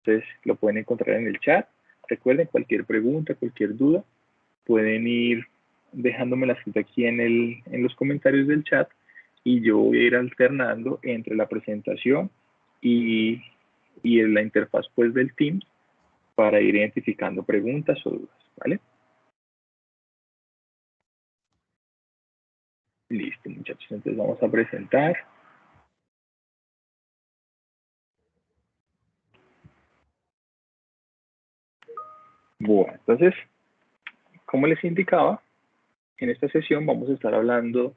Entonces lo pueden encontrar en el chat. Recuerden, cualquier pregunta, cualquier duda, pueden ir dejándome la escrita aquí en los comentarios del chat y yo voy a ir alternando entre la presentación y en la interfaz pues del Teams para ir identificando preguntas o dudas, ¿vale? Listo, muchachos, entonces vamos a presentar. Bueno, entonces, como les indicaba, en esta sesión vamos a estar hablando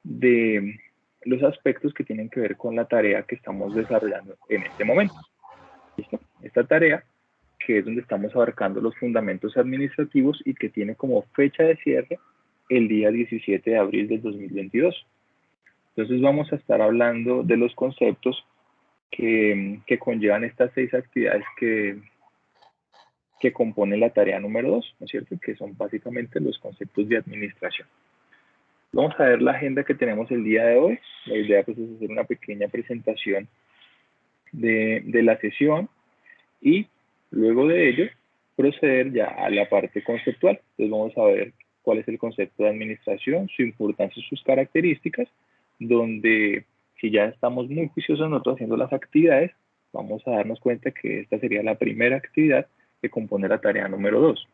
de los aspectos que tienen que ver con la tarea que estamos desarrollando en este momento. ¿Listo? Esta tarea, que es donde estamos abarcando los fundamentos administrativos y que tiene como fecha de cierre el día 17 de abril del 2022. Entonces vamos a estar hablando de los conceptos que conllevan estas 6 actividades que componen la tarea número 2, ¿no es cierto? Que son básicamente los conceptos de administración. Vamos a ver la agenda que tenemos el día de hoy. La idea pues, es hacer una pequeña presentación de la sesión y luego de ello proceder ya a la parte conceptual. Entonces vamos a ver cuál es el concepto de administración, su importancia y sus características, donde si ya estamos muy juiciosos nosotros haciendo las actividades, vamos a darnos cuenta que esta sería la primera actividad que compone la tarea número 2.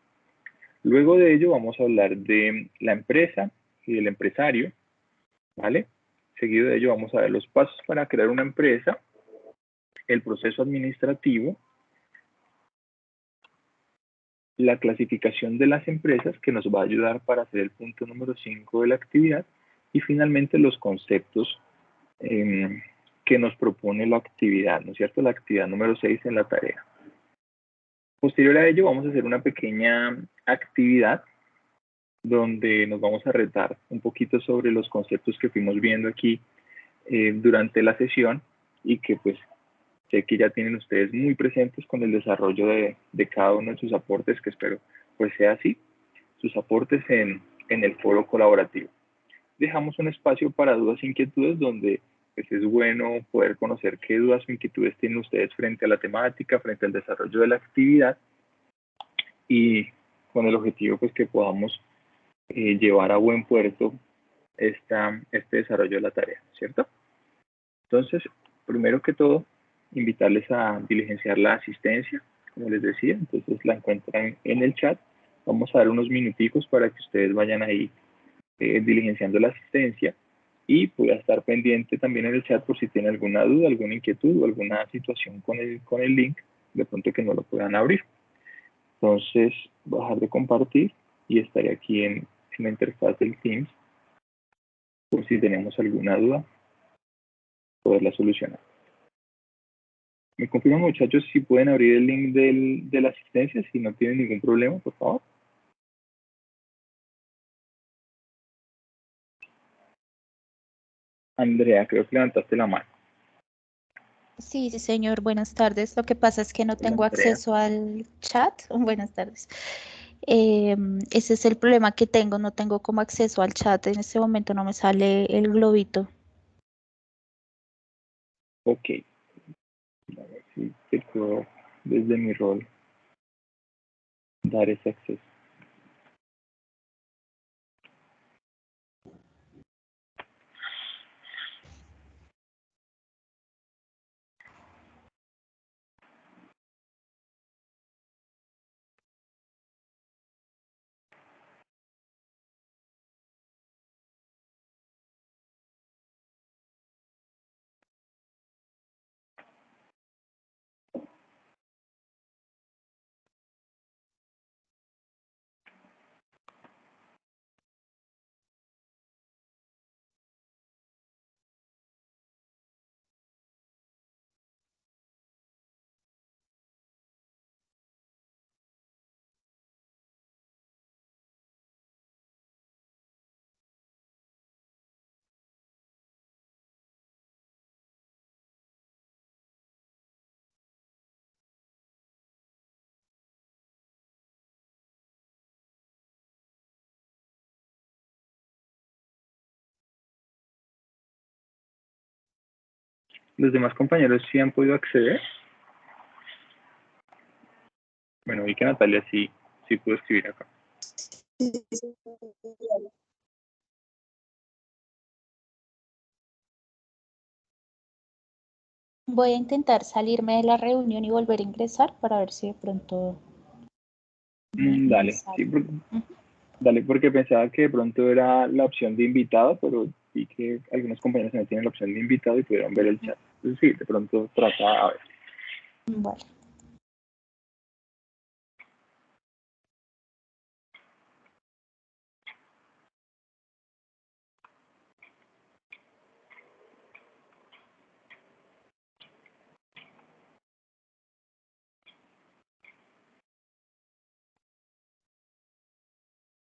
Luego de ello vamos a hablar de la empresa y del empresario, ¿vale? Seguido de ello vamos a ver los pasos para crear una empresa, el proceso administrativo, la clasificación de las empresas que nos va a ayudar para hacer el punto número 5 de la actividad y finalmente los conceptos que nos propone la actividad, ¿no es cierto? La actividad número 6 en la tarea. Posterior a ello vamos a hacer una pequeña actividad donde nos vamos a retar un poquito sobre los conceptos que fuimos viendo aquí durante la sesión y que pues sé que ya tienen ustedes muy presentes con el desarrollo de cada uno de sus aportes, que espero pues sea así, sus aportes en el foro colaborativo. Dejamos un espacio para dudas e inquietudes donde pues, es bueno poder conocer qué dudas o inquietudes tienen ustedes frente a la temática, frente al desarrollo de la actividad y con el objetivo pues que podamos llevar a buen puerto este desarrollo de la tarea, ¿cierto? Entonces, primero que todo, invitarles a diligenciar la asistencia, como les decía, entonces la encuentran en el chat. Vamos a dar unos minuticos para que ustedes vayan ahí diligenciando la asistencia y pueda estar pendiente también en el chat por si tienen alguna duda, alguna inquietud o alguna situación con el link, de pronto que no lo puedan abrir. Entonces, bajar de compartir y estaré aquí en la interfaz del Teams por si tenemos alguna duda, poderla solucionar. Me confirman, muchachos, si pueden abrir el link de la asistencia, si no tienen ningún problema, por favor. Andrea, creo que levantaste la mano. Sí, sí, señor, buenas tardes. Lo que pasa es que no Hola, tengo Andrea. acceso al chat. Buenas tardes. Ese es el problema que tengo, no tengo como acceso al chat. En este momento no me sale el globito. Ok. A ver si te puedo, desde mi rol, dar ese acceso. ¿Los demás compañeros sí han podido acceder? Bueno, vi que Natalia sí pudo escribir acá. Voy a intentar salirme de la reunión y volver a ingresar para ver si de pronto me Dale, sale. sí, dale, porque pensaba que de pronto era la opción de invitado, pero vi que algunos compañeros no tienen la opción de invitado y pudieron ver el chat. Entonces sí, de pronto trata a ver. Vale.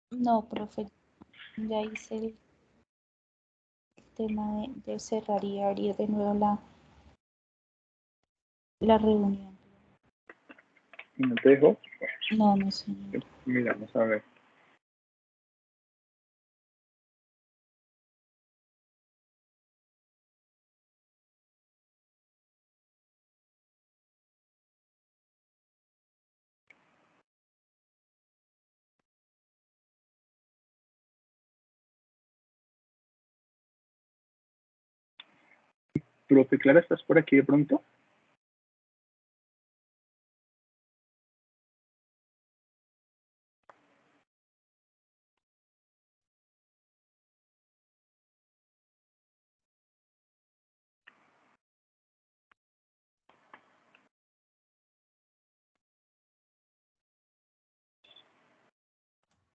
No, profe, ya hice el tema de cerrar y abrir de nuevo la reunión. ¿No te dejo? No, no sé. Miramos a ver. Profe Clara, ¿estás por aquí de pronto?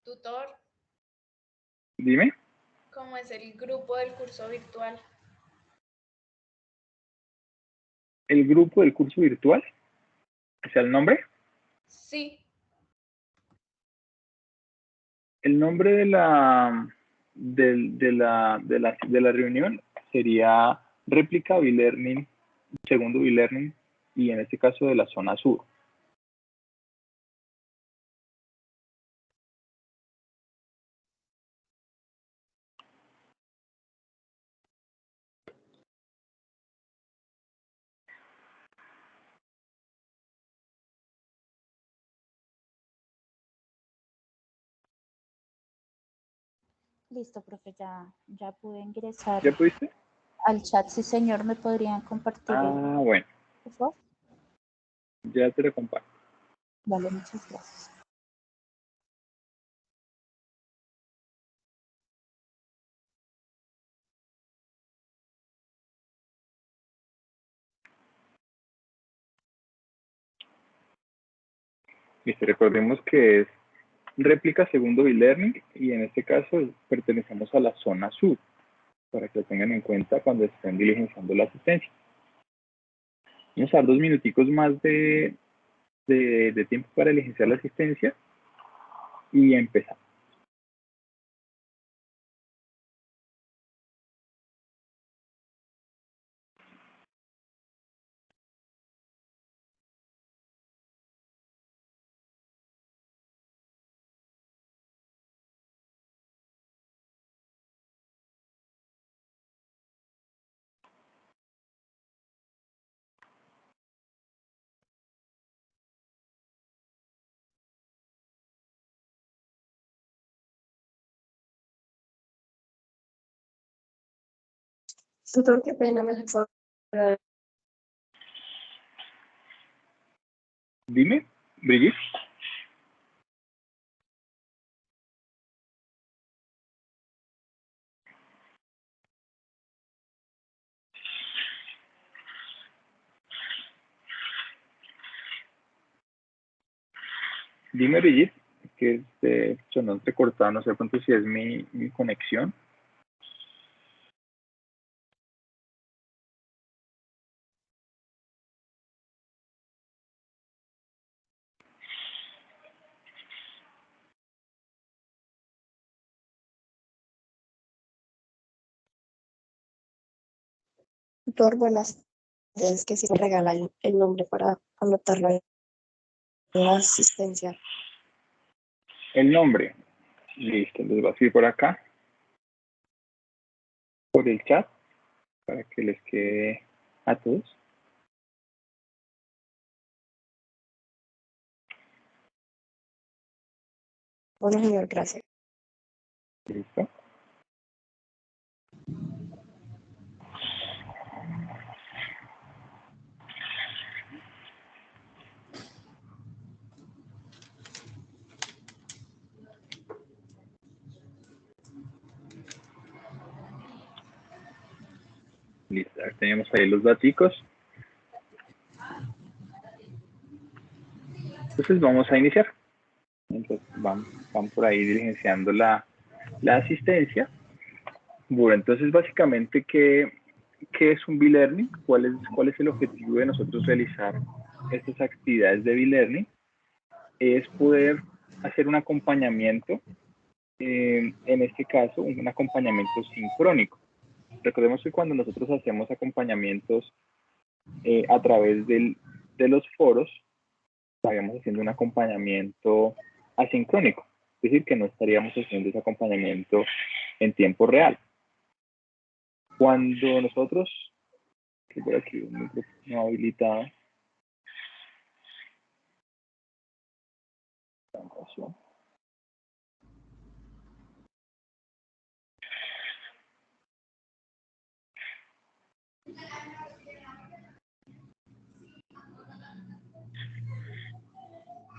Tutor, Dime. ¿cómo es el grupo del curso virtual? ¿El grupo del curso virtual? O sea, el nombre. Sí. El nombre de la reunión sería réplica B-Learning, segundo B-Learning, y en este caso de la zona sur. Listo, profe, ya pude ingresar ¿Ya pudiste? al chat. Sí, señor, ¿me podrían compartir Bueno, por favor? ya te lo comparto. Vale, muchas gracias. Listo, recordemos que es réplica segundo B-Learning y en este caso pertenecemos a la zona sur, para que lo tengan en cuenta cuando estén diligenciando la asistencia. Vamos a dar 2 minuticos más de tiempo para diligenciar la asistencia y empezamos. Tutor, qué pena, me dejó. Dime, Brigitte. Dime, Brigitte, que sonó entrecortado, no sé cuánto si es mi conexión. Tutor, buenas tardes, que si me regala el nombre para anotarlo en la asistencia. El nombre, listo, les voy a escribir por acá, por el chat, para que les quede a todos. Bueno, señor, gracias. ¿Listo? Listo, tenemos ahí los datos. Entonces vamos a iniciar. Entonces van por ahí diligenciando la asistencia. Bueno, entonces básicamente, ¿qué es un B-Learning? ¿Cuál es el objetivo de nosotros realizar estas actividades de B-Learning? Es poder hacer un acompañamiento, en este caso, un acompañamiento sincrónico. Recordemos que cuando nosotros hacemos acompañamientos a través de los foros, estaríamos haciendo un acompañamiento asincrónico, es decir, que no estaríamos haciendo ese acompañamiento en tiempo real. Cuando nosotros, que por aquí un micrófono habilitado, vamos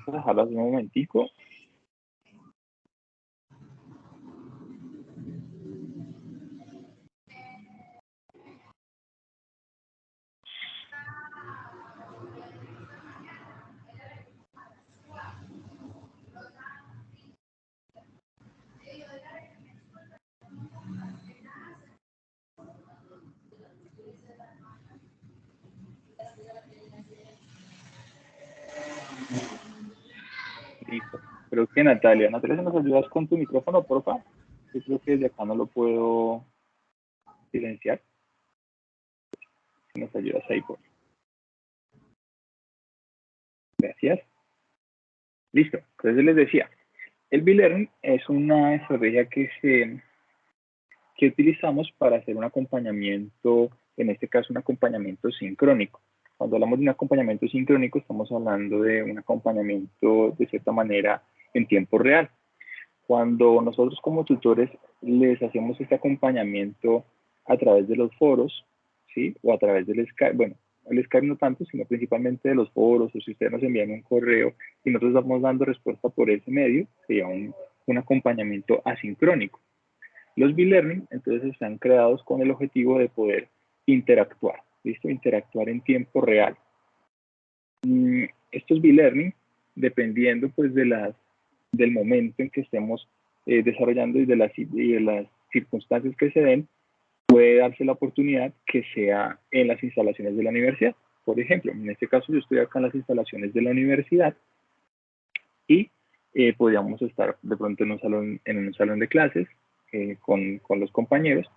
a dejarlo un momentico. Listo. Creo que Natalia, si nos ayudas con tu micrófono, por favor. Yo creo que desde acá no lo puedo silenciar. Si nos ayudas ahí, por favor. Gracias. Listo. Entonces les decía, el B-Learning es una estrategia que utilizamos para hacer un acompañamiento, en este caso un acompañamiento sincrónico. Cuando hablamos de un acompañamiento sincrónico, estamos hablando de un acompañamiento de cierta manera en tiempo real. Cuando nosotros como tutores les hacemos este acompañamiento a través de los foros, ¿sí? O a través del Skype, bueno, el Skype no tanto, sino principalmente de los foros, o si ustedes nos envían un correo y nosotros estamos dando respuesta por ese medio, sería un acompañamiento asincrónico. Los B-Learning, entonces, están creados con el objetivo de poder interactuar, ¿listo? Interactuar en tiempo real. Estos B-Learning, dependiendo pues del momento en que estemos desarrollando y de las circunstancias que se den, puede darse la oportunidad que sea en las instalaciones de la universidad. Por ejemplo, en este caso yo estoy acá en las instalaciones de la universidad y podríamos estar de pronto en un salón de clases con los compañeros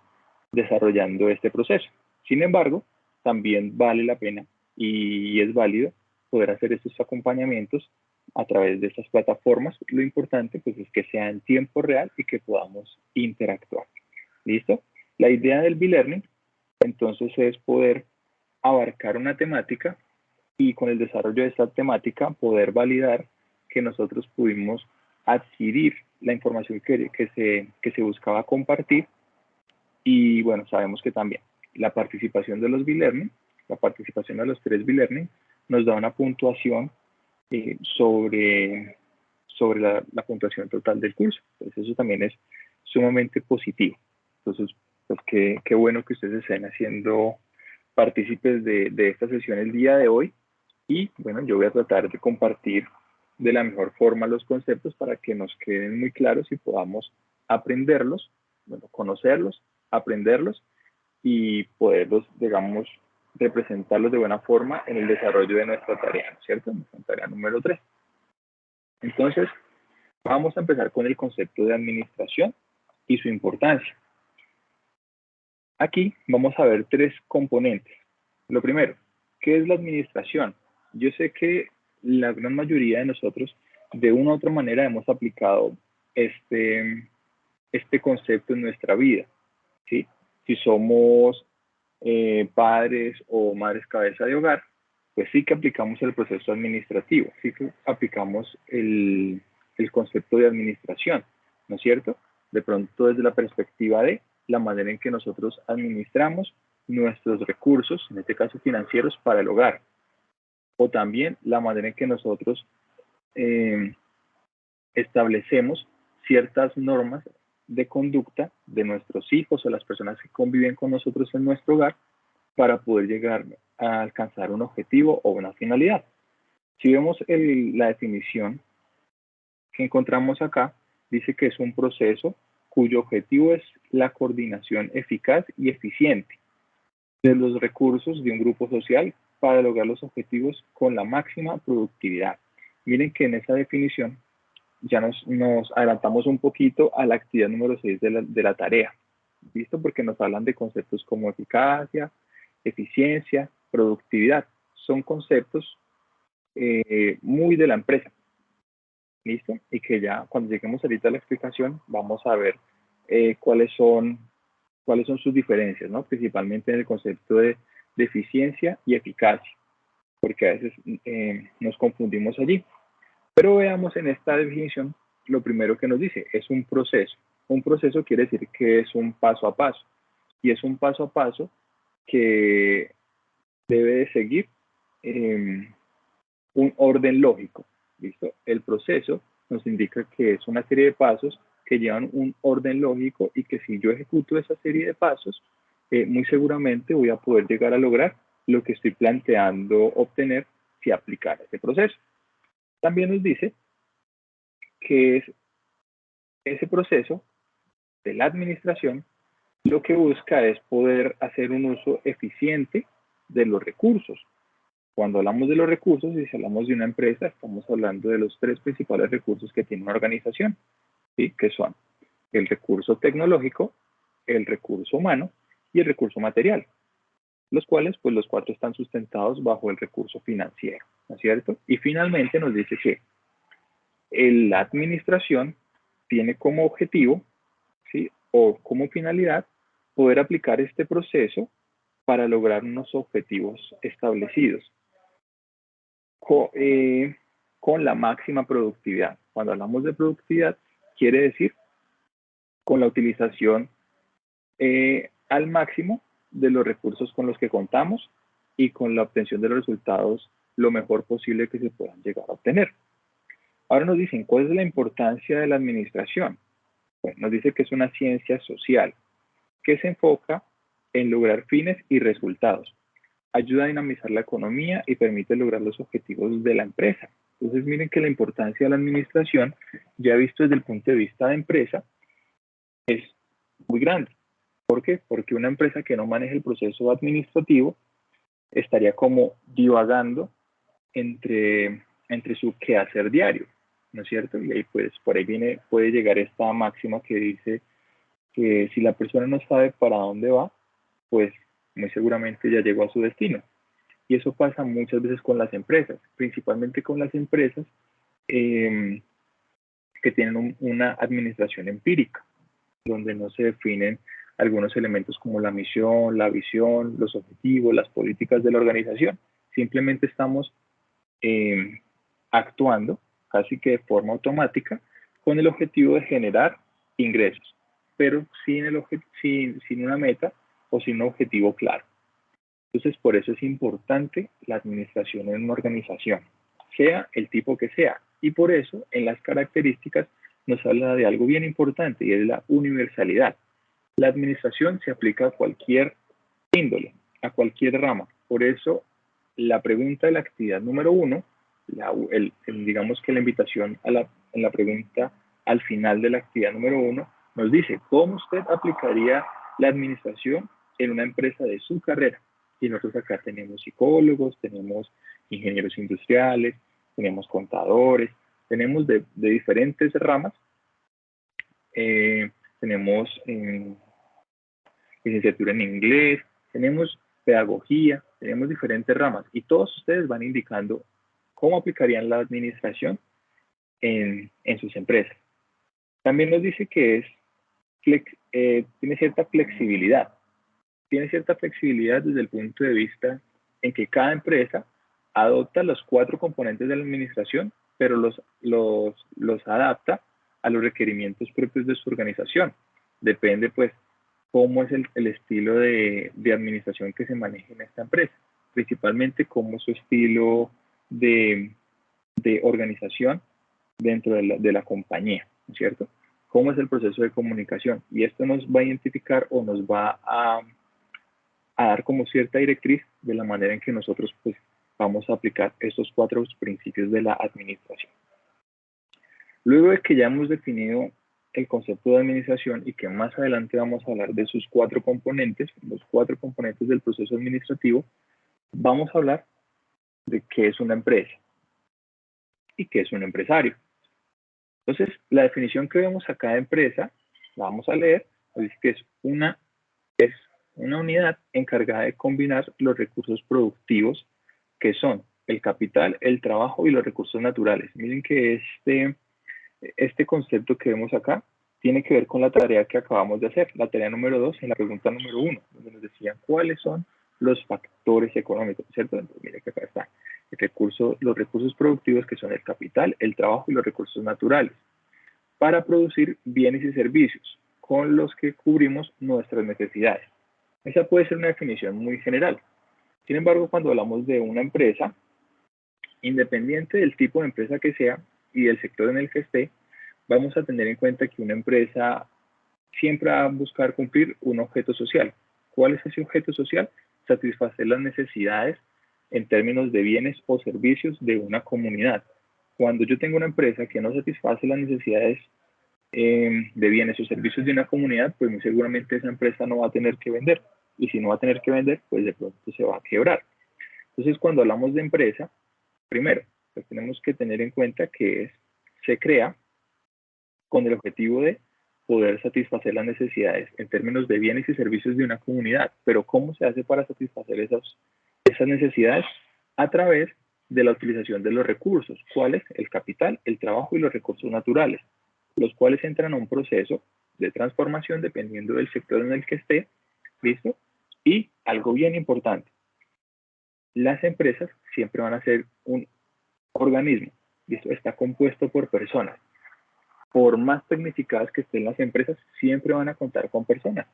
desarrollando este proceso. Sin embargo, también vale la pena y es válido poder hacer estos acompañamientos a través de estas plataformas. Lo importante pues es que sea en tiempo real y que podamos interactuar. ¿Listo? La idea del B-Learning entonces es poder abarcar una temática y con el desarrollo de esta temática poder validar que nosotros pudimos adquirir la información que se buscaba compartir. Y bueno, sabemos que también la participación de los B-Learning, la participación de los 3 B-Learning nos da una puntuación sobre la puntuación total del curso. Entonces eso también es sumamente positivo. Entonces, pues qué bueno que ustedes estén haciendo partícipes de esta sesión el día de hoy. Y bueno, yo voy a tratar de compartir de la mejor forma los conceptos para que nos queden muy claros y podamos aprenderlos, bueno, conocerlos, aprenderlos y poderlos, digamos, representarlos de buena forma en el desarrollo de nuestra tarea, ¿no es cierto? Nuestra tarea número 3. Entonces, vamos a empezar con el concepto de administración y su importancia. Aquí vamos a ver 3 componentes. Lo primero, ¿qué es la administración? Yo sé que la gran mayoría de nosotros, de una u otra manera, hemos aplicado este concepto en nuestra vida, ¿sí? Si somos padres o madres cabeza de hogar, pues sí que aplicamos el proceso administrativo, sí que aplicamos el concepto de administración, ¿no es cierto? De pronto desde la perspectiva de la manera en que nosotros administramos nuestros recursos, en este caso financieros, para el hogar. O también la manera en que nosotros establecemos ciertas normas de conducta de nuestros hijos o las personas que conviven con nosotros en nuestro hogar para poder llegar a alcanzar un objetivo o una finalidad. Si vemos la definición que encontramos acá, dice que es un proceso cuyo objetivo es la coordinación eficaz y eficiente de los recursos de un grupo social para lograr los objetivos con la máxima productividad. Miren que en esa definición ya nos adelantamos un poquito a la actividad número 6 de la tarea, ¿listo? Porque nos hablan de conceptos como eficacia, eficiencia, productividad. Son conceptos muy de la empresa, ¿listo? Y que ya cuando lleguemos ahorita a la explicación vamos a ver cuáles son sus diferencias, ¿no? Principalmente en el concepto de eficiencia y eficacia, porque a veces nos confundimos allí. Pero veamos en esta definición, lo primero que nos dice, es un proceso. Un proceso quiere decir que es un paso a paso, y es un paso a paso que debe de seguir un orden lógico, ¿listo? El proceso nos indica que es una serie de pasos que llevan un orden lógico y que si yo ejecuto esa serie de pasos, muy seguramente voy a poder llegar a lograr lo que estoy planteando obtener si aplicara ese proceso. También nos dice que es ese proceso de la administración lo que busca es poder hacer un uso eficiente de los recursos. Cuando hablamos de los recursos y si hablamos de una empresa, estamos hablando de los tres principales recursos que tiene una organización, ¿sí? Que son el recurso tecnológico, el recurso humano y el recurso material, los cuales, pues los cuatro están sustentados bajo el recurso financiero, ¿no es cierto? Y finalmente nos dice que la administración tiene como objetivo, ¿sí? O como finalidad, poder aplicar este proceso para lograr unos objetivos establecidos con la máxima productividad. Cuando hablamos de productividad, quiere decir con la utilización al máximo de los recursos con los que contamos y con la obtención de los resultados lo mejor posible que se puedan llegar a obtener. Ahora nos dicen, ¿cuál es la importancia de la administración? Bueno, nos dice que es una ciencia social que se enfoca en lograr fines y resultados. Ayuda a dinamizar la economía y permite lograr los objetivos de la empresa. Entonces, miren que la importancia de la administración, ya visto desde el punto de vista de empresa, es muy grande. ¿Por qué? Porque una empresa que no maneja el proceso administrativo estaría como divagando entre su quehacer diario, ¿no es cierto? Y ahí pues por ahí puede llegar esta máxima que dice que si la persona no sabe para dónde va, pues muy seguramente ya llegó a su destino. Y eso pasa muchas veces con las empresas, principalmente con las empresas que tienen una administración empírica, donde no se definen algunos elementos como la misión, la visión, los objetivos, las políticas de la organización. Simplemente estamos actuando casi que de forma automática con el objetivo de generar ingresos, pero sin una meta o sin un objetivo claro. Entonces, por eso es importante la administración en una organización, sea el tipo que sea. Y por eso, en las características, nos habla de algo bien importante y es la universalidad. La administración se aplica a cualquier índole, a cualquier rama. Por eso, la pregunta de la actividad número 1, digamos que la invitación en la pregunta al final de la actividad número 1, nos dice, ¿cómo usted aplicaría la administración en una empresa de su carrera? Y nosotros acá tenemos psicólogos, tenemos ingenieros industriales, tenemos contadores, tenemos de diferentes ramas. Tenemos licenciatura en inglés, tenemos pedagogía, tenemos diferentes ramas y todos ustedes van indicando cómo aplicarían la administración en sus empresas. También nos dice que tiene cierta flexibilidad. Tiene cierta flexibilidad desde el punto de vista en que cada empresa adopta los 4 componentes de la administración pero los adapta a los requerimientos propios de su organización. Depende, pues, cómo es el estilo de administración que se maneja en esta empresa. Principalmente cómo es su estilo de organización dentro de la compañía, ¿no es cierto? Cómo es el proceso de comunicación. Y esto nos va a identificar o nos va a dar como cierta directriz de la manera en que nosotros pues vamos a aplicar estos 4 principios de la administración. Luego de que ya hemos definido el concepto de administración y que más adelante vamos a hablar de sus 4 componentes, los 4 componentes del proceso administrativo, vamos a hablar de qué es una empresa y qué es un empresario. Entonces, la definición que vemos acá de empresa, la vamos a leer, dice que es una unidad encargada de combinar los recursos productivos que son el capital, el trabajo y los recursos naturales. Miren que este concepto que vemos acá tiene que ver con la tarea que acabamos de hacer, la tarea número 2 en la pregunta número 1, donde nos decían cuáles son los factores económicos, ¿cierto? Entonces, miren que acá está los recursos productivos que son el capital, el trabajo y los recursos naturales para producir bienes y servicios con los que cubrimos nuestras necesidades. Esa puede ser una definición muy general. Sin embargo, cuando hablamos de una empresa, independiente del tipo de empresa que sea y del sector en el que esté, vamos a tener en cuenta que una empresa siempre va a buscar cumplir un objeto social. ¿Cuál es ese objeto social? Satisfacer las necesidades en términos de bienes o servicios de una comunidad. Cuando yo tengo una empresa que no satisface las necesidades de bienes o servicios de una comunidad, pues muy seguramente esa empresa no va a tener que vender. Y si no va a tener que vender, pues de pronto se va a quebrar. Entonces, cuando hablamos de empresa, primero, pues tenemos que tener en cuenta que se crea con el objetivo de poder satisfacer las necesidades en términos de bienes y servicios de una comunidad. Pero ¿cómo se hace para satisfacer esas necesidades? A través de la utilización de los recursos. ¿Cuáles? El capital, el trabajo y los recursos naturales, los cuales entran a un proceso de transformación dependiendo del sector en el que esté, ¿listo? Y algo bien importante, las empresas siempre van a ser un organismo, ¿listo? Está compuesto por personas. Por más tecnificadas que estén las empresas, siempre van a contar con personas.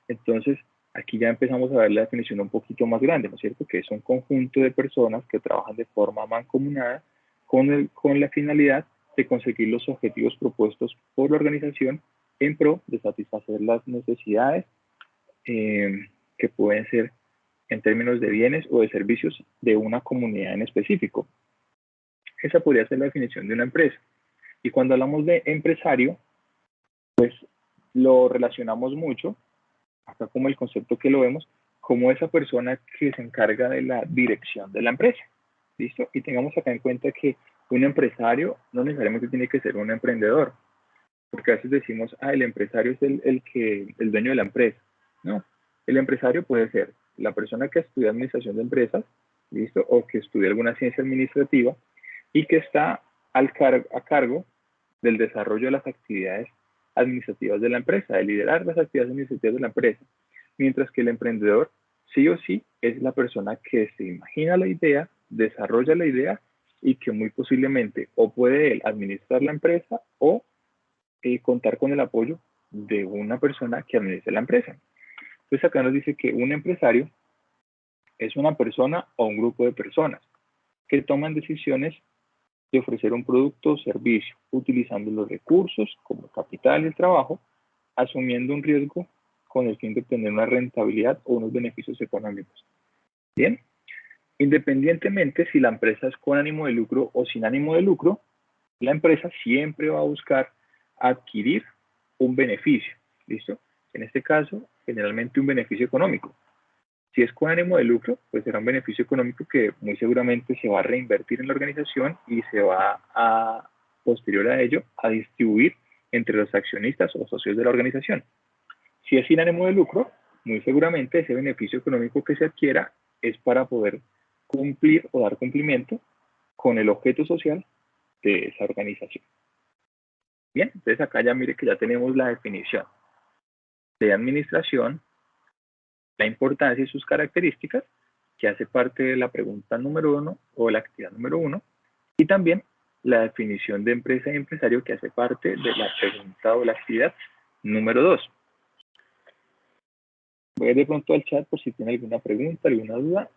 Entonces, aquí ya empezamos a ver la definición un poquito más grande, ¿no es cierto? Que es un conjunto de personas que trabajan de forma mancomunada con la finalidad de conseguir los objetivos propuestos por la organización en pro de satisfacer las necesidades que pueden ser en términos de bienes o de servicios de una comunidad en específico. Esa podría ser la definición de una empresa. Y cuando hablamos de empresario, pues lo relacionamos mucho, acá como el concepto que lo vemos, como esa persona que se encarga de la dirección de la empresa. ¿Listo? Y tengamos acá en cuenta que un empresario no necesariamente tiene que ser un emprendedor, porque a veces decimos, el empresario es el dueño de la empresa. No, el empresario puede ser la persona que estudia administración de empresas, ¿listo? O que estudia alguna ciencia administrativa y que está a cargo del desarrollo de las actividades administrativas de la empresa, de liderar las actividades administrativas de la empresa. Mientras que el emprendedor, sí o sí, es la persona que se imagina la idea, desarrolla la idea y que muy posiblemente o puede él administrar la empresa o contar con el apoyo de una persona que administre la empresa. Entonces acá nos dice que un empresario es una persona o un grupo de personas que toman decisiones de ofrecer un producto o servicio utilizando los recursos como el capital y el trabajo, asumiendo un riesgo con el fin de obtener una rentabilidad o unos beneficios económicos. Bien, independientemente si la empresa es con ánimo de lucro o sin ánimo de lucro, la empresa siempre va a buscar adquirir un beneficio, ¿listo? En este caso, generalmente un beneficio económico. Si es con ánimo de lucro, pues será un beneficio económico que muy seguramente se va a reinvertir en la organización y se va a, posterior a ello, a distribuir entre los accionistas o socios de la organización. Si es sin ánimo de lucro, muy seguramente ese beneficio económico que se adquiera es para poder cumplir o dar cumplimiento con el objeto social de esa organización. Bien, entonces acá ya mire que ya tenemos la definición de administración, la importancia y sus características, que hace parte de la pregunta número 1 o la actividad número 1, y también la definición de empresa y empresario que hace parte de la pregunta o la actividad número 2. Voy a ir de pronto al chat por si tiene alguna pregunta, alguna duda.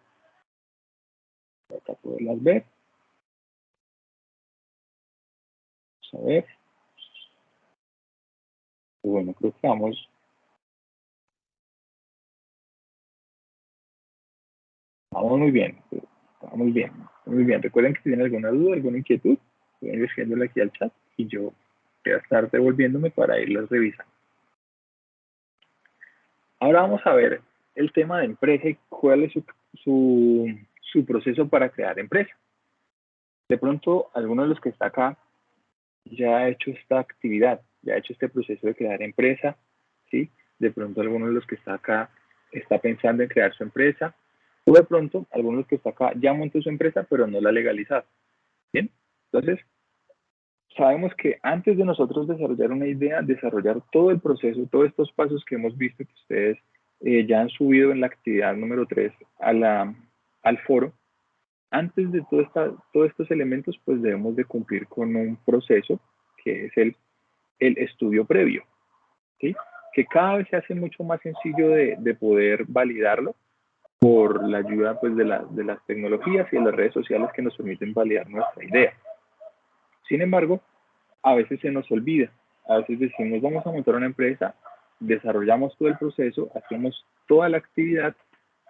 Para poderlas ver. Vamos a ver. Bueno, creo que vamos muy bien. Vamos bien, muy bien. Recuerden que si tienen alguna duda, alguna inquietud, pueden ir escribiéndola aquí al chat y yo voy a estar devolviéndome para irlas revisando. Ahora vamos a ver el tema de empresa y cuál es su proceso para crear empresa. De pronto, alguno de los que está acá ya ha hecho esta actividad, ya ha hecho este proceso de crear empresa, ¿sí? De pronto, alguno de los que está acá está pensando en crear su empresa, o de pronto, alguno de los que está acá ya montó su empresa, pero no la ha legalizado, ¿bien? Entonces, sabemos que antes de nosotros desarrollar una idea, desarrollar todo el proceso, todos estos pasos que hemos visto que ustedes ya han subido en la actividad número 3 al foro, antes de todos estos elementos, pues debemos de cumplir con un proceso que es el estudio previo, ¿sí? Que cada vez se hace mucho más sencillo de poder validarlo por la ayuda pues, de las tecnologías y de las redes sociales que nos permiten validar nuestra idea. Sin embargo, a veces se nos olvida, a veces decimos vamos a montar una empresa, desarrollamos todo el proceso, hacemos toda la actividad,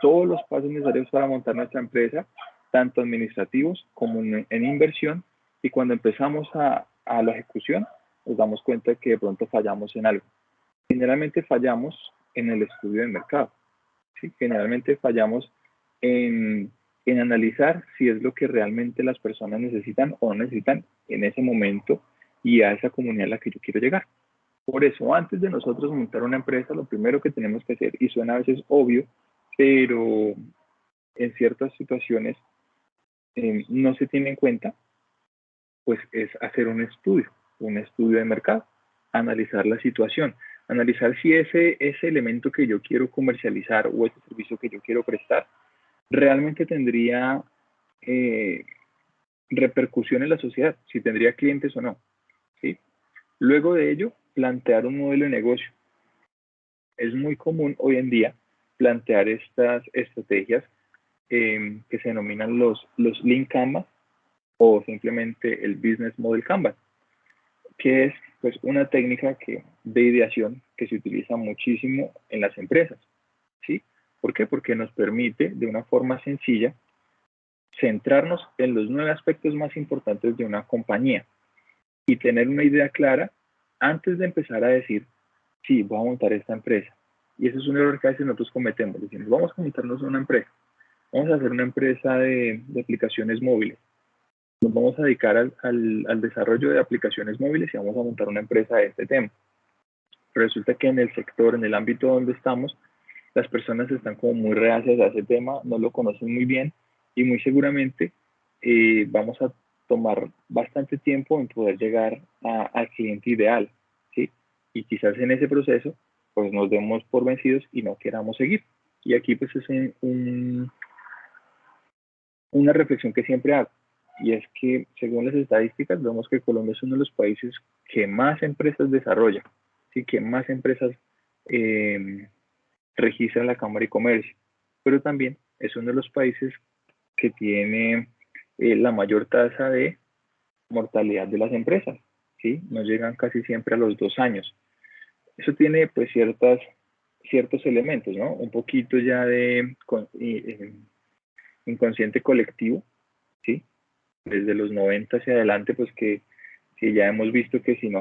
todos los pasos necesarios para montar nuestra empresa, tanto administrativos como en inversión, y cuando empezamos a la ejecución, nos damos cuenta que de pronto fallamos en algo. Generalmente fallamos en el estudio de mercado, ¿sí? Generalmente fallamos en analizar si es lo que realmente las personas necesitan o no necesitan en ese momento y a esa comunidad a la que yo quiero llegar. Por eso, antes de nosotros montar una empresa, lo primero que tenemos que hacer, y suena a veces obvio, pero en ciertas situaciones no se tiene en cuenta, pues es hacer un estudio de mercado, analizar la situación, analizar si ese elemento que yo quiero comercializar o ese servicio que yo quiero prestar realmente tendría repercusión en la sociedad, si tendría clientes o no, ¿sí? Luego de ello, plantear un modelo de negocio. Es muy común hoy en día plantear estas estrategias que se denominan los Lean Canvas o simplemente el Business Model Canvas, que es pues, una técnica de ideación que se utiliza muchísimo en las empresas, ¿sí? ¿Por qué? Porque nos permite de una forma sencilla centrarnos en los 9 aspectos más importantes de una compañía y tener una idea clara antes de empezar a decir, sí, voy a montar esta empresa. Y ese es un error que a veces nosotros cometemos. Decimos, vamos a montarnos una empresa. Vamos a hacer una empresa de aplicaciones móviles. Nos vamos a dedicar al desarrollo de aplicaciones móviles y vamos a montar una empresa de este tema. Pero resulta que en el sector, en el ámbito donde estamos, las personas están como muy reacias a ese tema, no lo conocen muy bien y muy seguramente vamos a tomar bastante tiempo en poder llegar al cliente ideal, ¿sí? Y quizás en ese proceso pues nos demos por vencidos y no queramos seguir. Y aquí pues es una reflexión que siempre hago, y es que según las estadísticas vemos que Colombia es uno de los países que más empresas desarrolla, ¿sí? Que más empresas registra la Cámara de Comercio, pero también es uno de los países que tiene la mayor tasa de mortalidad de las empresas, ¿sí? No llegan casi siempre a los 2 años. Eso tiene pues ciertos elementos, ¿no? Un poquito ya de inconsciente colectivo, ¿sí? Desde los 90 hacia adelante, pues que ya hemos visto que si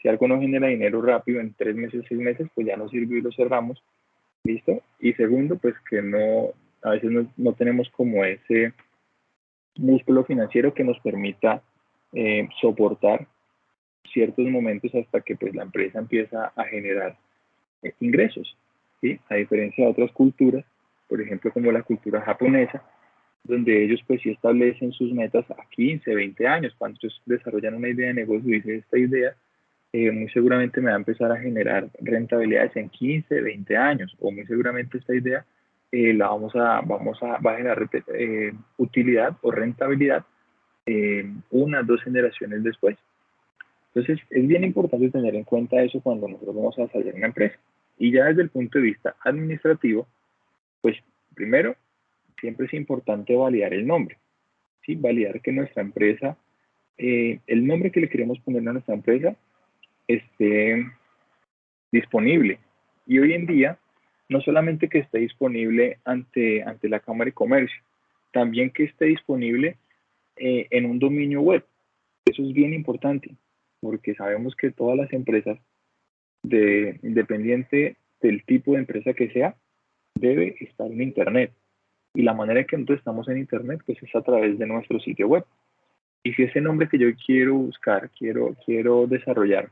algo no genera dinero rápido en 3 meses, 6 meses, pues ya no sirve y lo cerramos, ¿listo? Y segundo, pues que a veces no tenemos como ese músculo financiero que nos permita soportar ciertos momentos hasta que pues la empresa empieza a generar ingresos, ¿sí? A diferencia de otras culturas, por ejemplo como la cultura japonesa, donde ellos pues sí establecen sus metas a 15, 20 años. Cuando ellos desarrollan una idea de negocio y dicen esta idea, muy seguramente me va a empezar a generar rentabilidades en 15, 20 años, o muy seguramente esta idea va a generar utilidad o rentabilidad una o dos generaciones después. Entonces, es bien importante tener en cuenta eso cuando nosotros vamos a desarrollar una empresa. Y ya desde el punto de vista administrativo, pues primero, siempre es importante validar el nombre, ¿sí? Validar que nuestra empresa, el nombre que le queremos poner a nuestra empresa esté disponible. Y hoy en día, no solamente que esté disponible ante la Cámara de Comercio, también que esté disponible en un dominio web. Eso es bien importante, porque sabemos que todas las empresas, independiente del tipo de empresa que sea, debe estar en Internet. Y la manera en que nosotros estamos en Internet, pues es a través de nuestro sitio web. Y si ese nombre que yo quiero buscar, quiero desarrollar,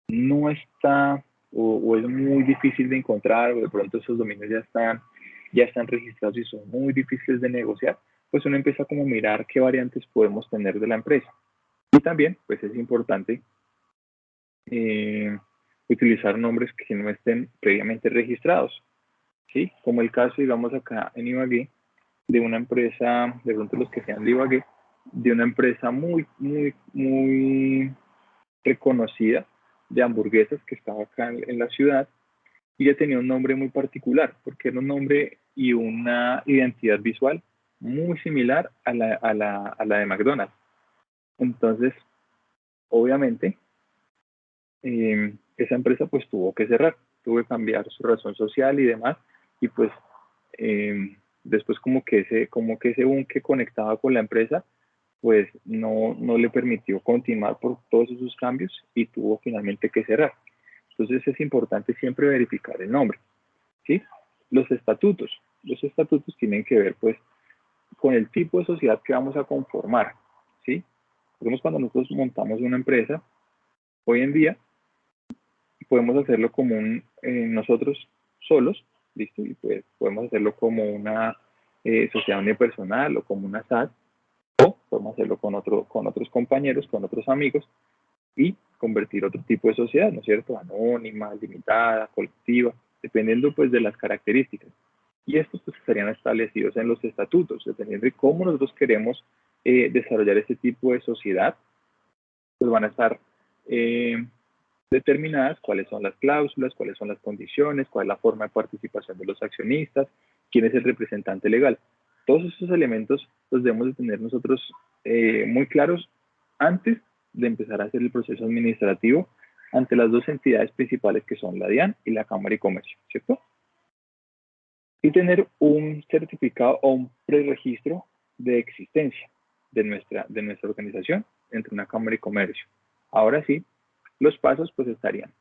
no está o es muy difícil de encontrar, o de pronto esos dominios ya están registrados y son muy difíciles de negociar, pues uno empieza como a mirar qué variantes podemos tener de la empresa. Y también, pues es importante utilizar nombres que no estén previamente registrados, ¿sí? Como el caso, digamos, acá en Ibagué, de una empresa, de pronto los que sean de Ibagué, de una empresa muy, muy, muy reconocida de hamburguesas que estaba acá en la ciudad, y ella tenía un nombre muy particular, porque era un nombre y una identidad visual muy similar a la de McDonald's. Entonces, obviamente, esa empresa pues tuvo que cerrar, tuvo que cambiar su razón social y demás, y pues después como que ese boom que conectaba con la empresa, pues no le permitió continuar por todos esos cambios y tuvo finalmente que cerrar. Entonces es importante siempre verificar el nombre, ¿sí? Los estatutos tienen que ver pues con el tipo de sociedad que vamos a conformar, ¿sí? Porque cuando nosotros montamos una empresa, hoy en día podemos hacerlo como nosotros solos, ¿listo? Y pues podemos hacerlo como una sociedad unipersonal o como una SAD, o podemos hacerlo con otros compañeros, con otros amigos, y convertir otro tipo de sociedad, ¿no es cierto? Anónima, limitada, colectiva, dependiendo pues de las características. Y estos pues estarían establecidos en los estatutos, dependiendo de cómo nosotros queremos desarrollar este tipo de sociedad, pues van a estar determinadas cuáles son las cláusulas, cuáles son las condiciones, cuál es la forma de participación de los accionistas, quién es el representante legal. Todos esos elementos los debemos de tener nosotros muy claros antes de empezar a hacer el proceso administrativo ante las dos entidades principales que son la DIAN y la Cámara de Comercio, ¿cierto? Y tener un certificado o un preregistro de existencia de nuestra organización entre una Cámara y Comercio. Ahora sí, los pasos pues estarían: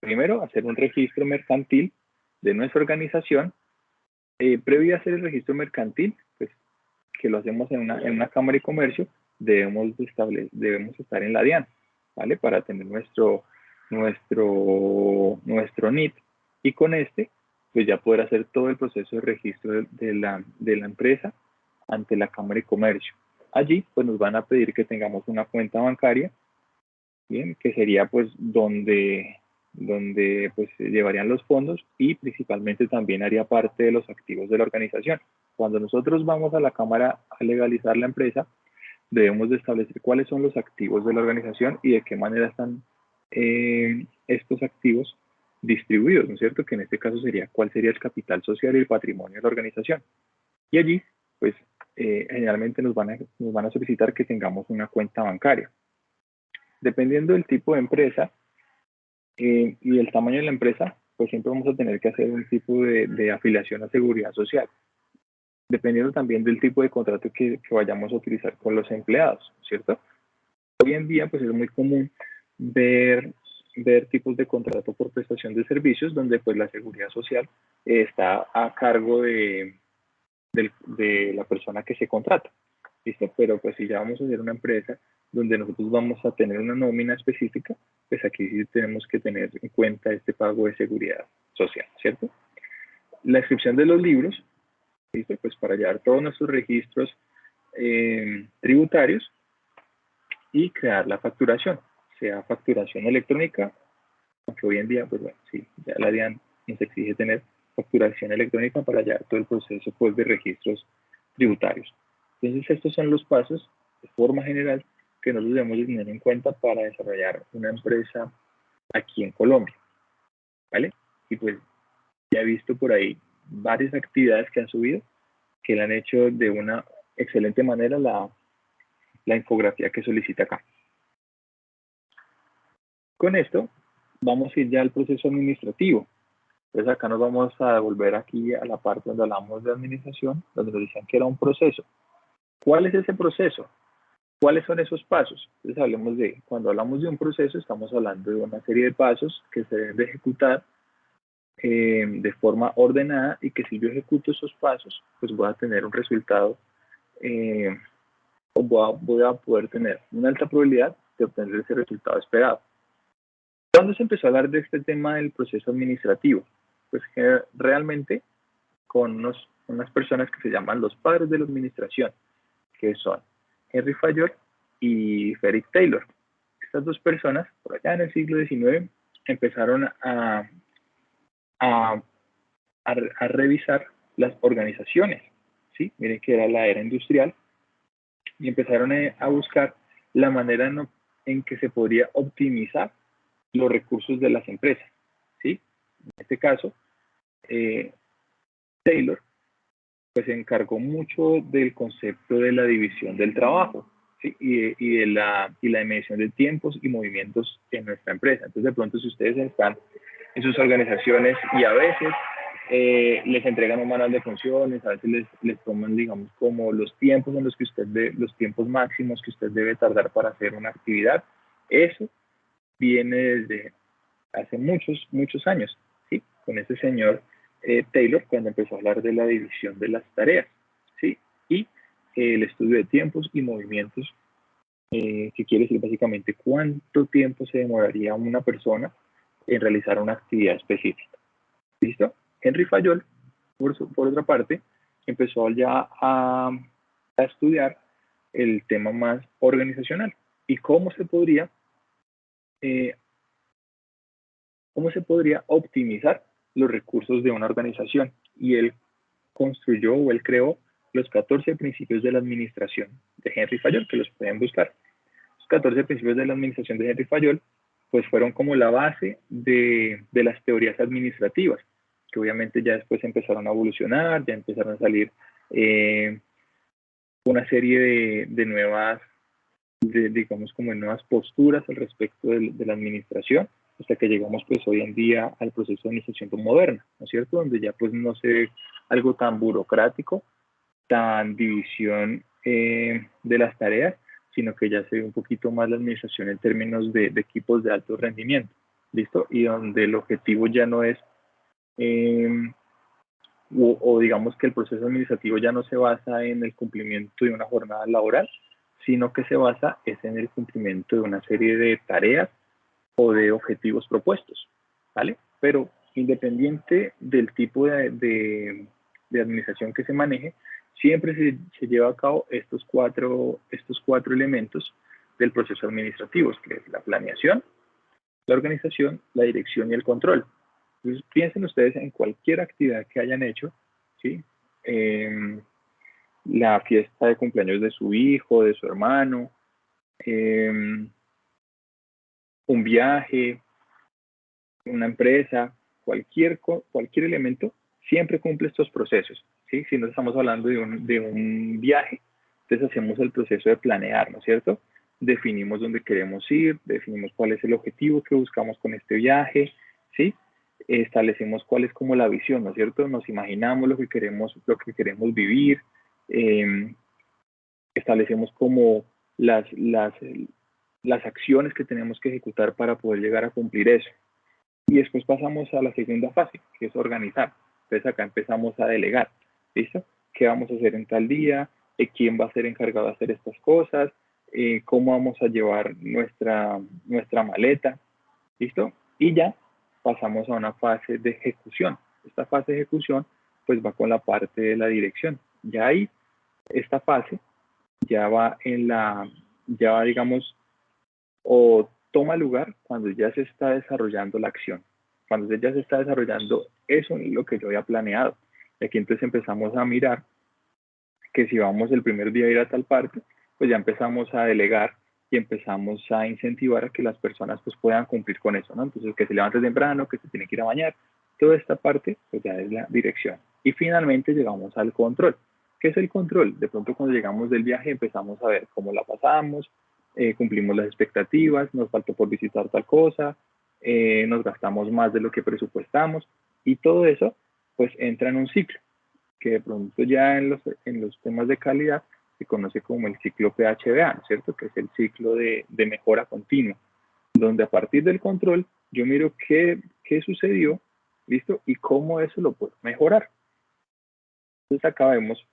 primero, hacer un registro mercantil de nuestra organización. Previo a hacer el registro mercantil, pues que lo hacemos en una Cámara de Comercio, debemos estar en la DIAN, ¿vale? Para tener nuestro NIT, y con este, pues ya poder hacer todo el proceso de registro de la empresa ante la Cámara de Comercio. Allí, pues nos van a pedir que tengamos una cuenta bancaria, ¿bien? Que sería pues donde pues llevarían los fondos, y principalmente también haría parte de los activos de la organización. Cuando nosotros vamos a la Cámara a legalizar la empresa, debemos de establecer cuáles son los activos de la organización y de qué manera están estos activos distribuidos, ¿no es cierto? Que en este caso sería cuál sería el capital social y el patrimonio de la organización. Y allí, pues, generalmente nos van a solicitar que tengamos una cuenta bancaria. Dependiendo del tipo de empresa y el tamaño de la empresa, pues siempre vamos a tener que hacer un tipo de afiliación a seguridad social, dependiendo también del tipo de contrato que vayamos a utilizar con los empleados, ¿cierto? Hoy en día, pues es muy común ver tipos de contrato por prestación de servicios donde pues la seguridad social está a cargo de la persona que se contrata, ¿listo? Pero pues si ya vamos a hacer una empresa donde nosotros vamos a tener una nómina específica, pues aquí sí tenemos que tener en cuenta este pago de seguridad social, ¿cierto? La inscripción de los libros, ¿listo? Pues para llevar todos nuestros registros tributarios, y crear la facturación, sea facturación electrónica, aunque hoy en día, pues bueno, sí, ya la DIAN nos exige tener facturación electrónica para llevar todo el proceso pues, de registros tributarios. Entonces, estos son los pasos de forma general que nosotros debemos de tener en cuenta para desarrollar una empresa aquí en Colombia, ¿vale? Y pues ya he visto por ahí varias actividades que han subido, que le han hecho de una excelente manera la infografía que solicita acá. Con esto vamos a ir ya al proceso administrativo. Entonces acá nos vamos a devolver aquí a la parte donde hablamos de administración, donde nos decían que era un proceso. ¿Cuál es ese proceso? ¿Cuáles son esos pasos? Entonces cuando hablamos de un proceso, estamos hablando de una serie de pasos que se deben de ejecutar de forma ordenada, y que si yo ejecuto esos pasos, pues voy a tener un resultado, o voy a poder tener una alta probabilidad de obtener ese resultado esperado. ¿Cuándo se empezó a hablar de este tema del proceso administrativo? Pues que realmente con unas personas que se llaman los padres de la administración, que son Henry Fayol y Frederick Taylor. Estas dos personas, por allá en el siglo XIX, empezaron a revisar las organizaciones, ¿sí? Miren que era la era industrial, y empezaron a buscar la manera en que se podría optimizar los recursos de las empresas, ¿sí? En este caso, Taylor pues se encargó mucho del concepto de la división del trabajo, ¿sí? y de la medición de tiempos y movimientos en nuestra empresa. Entonces, de pronto, si ustedes están en sus organizaciones y a veces les entregan un manual de funciones, a veces les toman, digamos, como los tiempos en los que los tiempos máximos que usted debe tardar para hacer una actividad, eso viene desde hace muchos años, ¿sí? Con ese señor Taylor, cuando empezó a hablar de la división de las tareas, ¿sí? Y el estudio de tiempos y movimientos, que quiere decir básicamente cuánto tiempo se demoraría una persona en realizar una actividad específica. ¿Listo? Henry Fayol, por otra parte, empezó ya a estudiar el tema más organizacional y cómo se podría optimizar los recursos de una organización. Y él creó los 14 principios de la administración de Henry Fayol, que los pueden buscar. Los 14 principios de la administración de Henry Fayol pues fueron como la base de las teorías administrativas, que obviamente ya después empezaron a evolucionar, ya empezaron a salir una serie de nuevas, digamos, como de nuevas posturas al respecto de la administración, hasta que llegamos pues hoy en día al proceso de administración moderna, ¿no es cierto? Donde ya pues no se ve algo tan burocrático, tan división de las tareas, sino que ya se ve un poquito más la administración en términos de equipos de alto rendimiento, ¿listo? Y donde el objetivo ya no es, o digamos que el proceso administrativo ya no se basa en el cumplimiento de una jornada laboral, sino que se basa en el cumplimiento de una serie de tareas o de objetivos propuestos, ¿vale? Pero independiente del tipo de administración que se maneje, siempre se lleva a cabo estos cuatro elementos del proceso administrativo, que es la planeación, la organización, la dirección y el control. Entonces, piensen ustedes en cualquier actividad que hayan hecho, ¿sí? La fiesta de cumpleaños de su hijo, de su hermano, un viaje, una empresa, cualquier elemento siempre cumple estos procesos, ¿sí? Si no estamos hablando de un viaje, entonces hacemos el proceso de planear, ¿no es cierto? Definimos dónde queremos ir, definimos cuál es el objetivo que buscamos con este viaje, ¿sí? Establecemos cuál es como la visión, ¿no es cierto? Nos imaginamos lo que queremos vivir, establecemos como las acciones que tenemos que ejecutar para poder llegar a cumplir eso. Y después pasamos a la segunda fase, que es organizar. Entonces acá empezamos a delegar, ¿listo? ¿Qué vamos a hacer en tal día? ¿Quién va a ser encargado de hacer estas cosas? ¿Cómo vamos a llevar nuestra maleta? ¿Listo? Y ya pasamos a una fase de ejecución. Esta fase de ejecución pues va con la parte de la dirección. Ya ahí, esta fase ya va digamos, o toma lugar cuando ya se está desarrollando la acción, cuando ya se está desarrollando eso en lo que yo había planeado. Y aquí entonces empezamos a mirar que si vamos el primer día a ir a tal parte, pues ya empezamos a delegar y empezamos a incentivar a que las personas pues puedan cumplir con eso, ¿no? Entonces, que se levante temprano, que se tiene que ir a bañar, toda esta parte pues ya es la dirección. Y finalmente llegamos al control. ¿Qué es el control? De pronto cuando llegamos del viaje empezamos a ver cómo la pasamos, cumplimos las expectativas, nos faltó por visitar tal cosa, nos gastamos más de lo que presupuestamos y todo eso pues entra en un ciclo que de pronto ya en los temas de calidad se conoce como el ciclo PHBA, ¿no es cierto? Que es el ciclo de mejora continua, donde a partir del control yo miro qué sucedió, ¿listo? Y cómo eso lo puedo mejorar. Entonces acá vemos